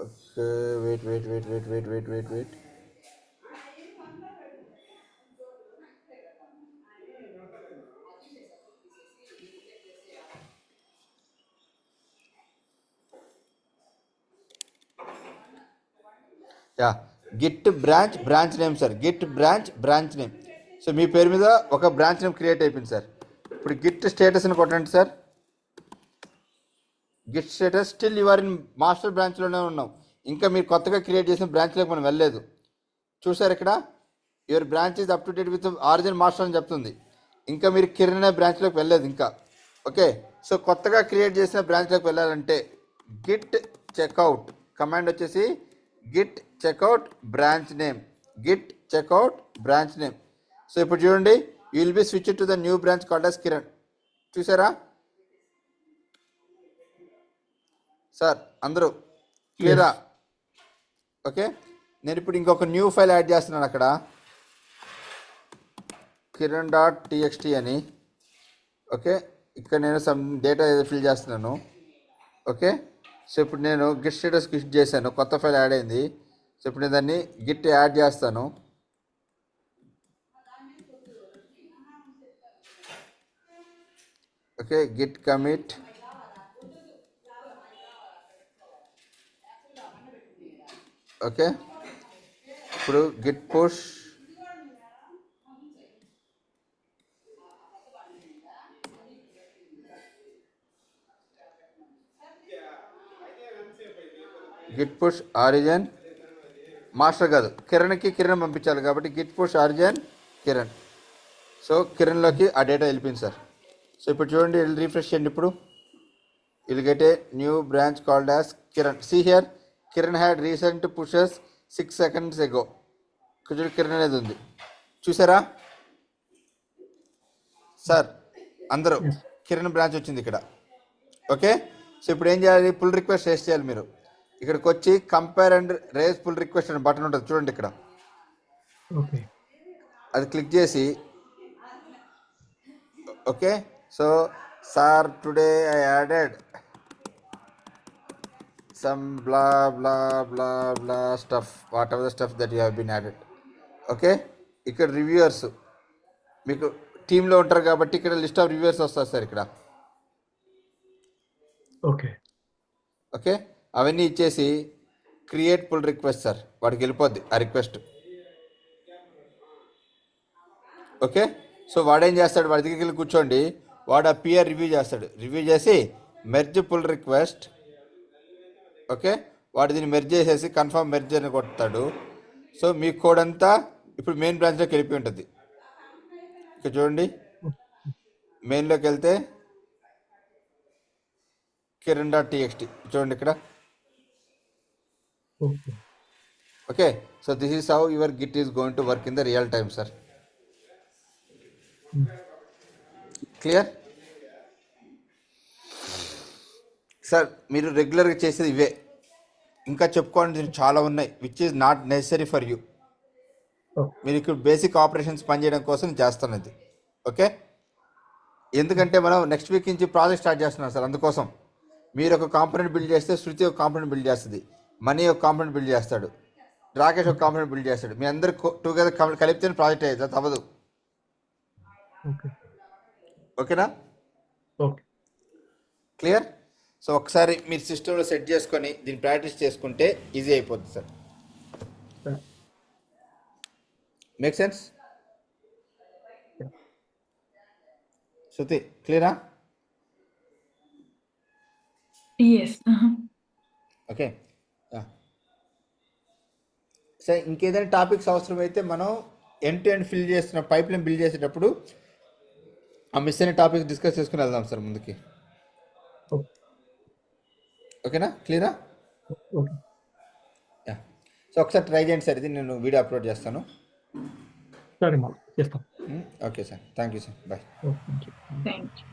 Okay, wait. Yeah, git branch name sir. Git branch name. So మీ పేరు మీద ఒక బ్రాంచ్ నేమ్ క్రియేట్ అయిపోయింది సార్. ఇప్పుడు గిట్ స్టేటస్ని కొట్టండి sir. Git status still your in master బ్రాంచ్లోనే ఉన్నాం. ఇంకా మీరు కొత్తగా క్రియేట్ చేసిన బ్రాంచ్లోకి మనం వెళ్ళలేదు. చూసారు ఇక్కడ your branch is up to date with origin master అని చెప్తుంది. ఇంకా మీరు కిరణ్ అనే బ్రాంచ్లోకి వెళ్ళలేదు ఇంకా. ఓకే, సో కొత్తగా క్రియేట్ చేసిన బ్రాంచ్లోకి వెళ్ళాలంటే గిట్ చెక్అవుట్ కమాండ్ వచ్చేసి Git checkout branch name. Git checkout branch name. So ఇప్పుడు చూడండి, you will be switch to the new branch called as Kiran. చూసారా సార్? అందరూ క్లియరా? ఓకే, నేను ఇప్పుడు ఇంకొక న్యూ ఫైల్ యాడ్ చేస్తున్నాను అక్కడ, kiran.txt అని. ఓకే, ఇక్కడ నేను సమ్ డేటా ఏదో ఫిల్ చేస్తున్నాను. ఓకే, సో ఇప్పుడు నేను గిట్ స్టేటస్ గిట్ చేశాను, కొత్త ఫైల్ యాడ్ అయింది. సో ఇప్పుడు నేను దాన్ని గిట్ యాడ్ చేస్తాను. Okay, git commit. ఓకే, ఇప్పుడు git push. Git push origin master కాదు, కిరణ్కి కిరణ్ పంపించాలి కాబట్టి git push origin Kiran. So కిరణ్లోకి ఆ డేటా వెళ్ళిపోయింది సార్. సో ఇప్పుడు చూడండి, రీఫ్రెష్ చేయండి. ఇప్పుడు will get a new branch called as Kiran. See here, Kiran had recent pushes 6 seconds ago. చూడండి, కిరణ్ అనేది ఉంది. చూసారా సార్? అందరూ కిరణ్ బ్రాంచ్ వచ్చింది ఇక్కడ. ఓకే, సో ఇప్పుడు ఏం చేయాలి? పుల్ రిక్వెస్ట్ రేస్ చేయాలి. మీరు ఇక్కడికి వచ్చి compare and raise pull request అనే బటన్ ఉంటుంది చూడండి ఇక్కడ. ఓకే, అది క్లిక్ చేసి, okay, so sir today I added some blah blah blah blah stuff, whatever the stuff that you have been added. Okay, ఇక్కడ రివ్యూవర్స్ మీకు టీంలో ఉంటారు కాబట్టి ఇక్కడ లిస్ట్ ఆఫ్ రివ్యూవర్స్ వస్తారు సార్ ఇక్కడ. ఓకే, ఓకే, అవన్నీ ఇచ్చేసి క్రియేట్ పుల్ రిక్వెస్ట్ సార్, వాడికి వెళ్ళిపోద్ది ఆ రిక్వెస్ట్. ఓకే, సో వాడేం చేస్తాడు? వాడి దగ్గరికి వెళ్ళి కూర్చోండి, వాడు ఆ పిఆర్ రివ్యూ చేస్తాడు. రివ్యూ చేసి మెర్జ్ పుల్ రిక్వెస్ట్. ఓకే, వాడు దీన్ని మెర్జ్ చేసేసి కన్ఫర్మ్ మెర్జ్ అని కొడతాడు. సో మీ కోడ్ అంతా ఇప్పుడు మెయిన్ బ్రాంచ్లోకి వెళ్ళిపోయి ఉంటుంది. ఇక్కడ చూడండి, మెయిన్లోకి వెళ్తే kiran.txt చూడండి ఇక్కడ. Okay, okay, so this is how your Git is going to work in the real time sir. Clear sir? మీరు రెగ్యులర్గా చేసేది ఇవే, ఇంకా చెప్పుకోవాలని చాలా ఉన్నాయి, which is not necessary for you. మీరు ఇక్కడ బేసిక్ ఆపరేషన్స్ పనిచేయడం కోసం చేస్తాను ఇది. ఓకే, ఎందుకంటే మనం నెక్స్ట్ వీక్ నుంచి ప్రాజెక్ట్ స్టార్ట్ చేస్తున్నాం సార్. అందుకోసం మీరు ఒక కాంపోనెంట్ బిల్డ్ చేస్తే శృతి ఒక కాంపోనెంట్ బిల్డ్ చేస్తుంది, మనీ ఒక కాంపోనెంట్ బిల్డ్ చేస్తాడు, రాకేష్ ఒక కాంపోనెంట్ బిల్డ్ చేస్తాడు. మీ అందరు టుగెదర్ కలిపితే ప్రాజెక్ట్ అయ్యేది, అది అవ్వదు. ఓకే, ఓకేనా? Okay, clear? సో ఒకసారి మీరు సిస్టంలో సెట్ చేసుకొని దీన్ని ప్రాక్టీస్ చేసుకుంటే ఈజీ అయిపోతుంది సార్. Make sense? శృతి క్లియరా? Yes. ఓకే, సరే, ఇంకేదైనా టాపిక్స్ అవసరమైతే మనం ఎండ్ టు ఎండ్ ఫిల్ చేస్తున్న పైప్ లైన్ బిల్డ్ చేసేటప్పుడు ఆ మిస్ అయిన టాపిక్స్ డిస్కస్ చేసుకుని వెళ్దాం సార్ ముందుకి. ఓకేనా? క్లియరా? ఓకే. యా, సో ఒకసారి ట్రై చేయండి సార్, ఇది నేను వీడియో అప్లోడ్ చేస్తాను. సరే, మళ్ళీ చేస్తాం. Okay sir, thank you sir, bye. Okay, thank you. Thank you.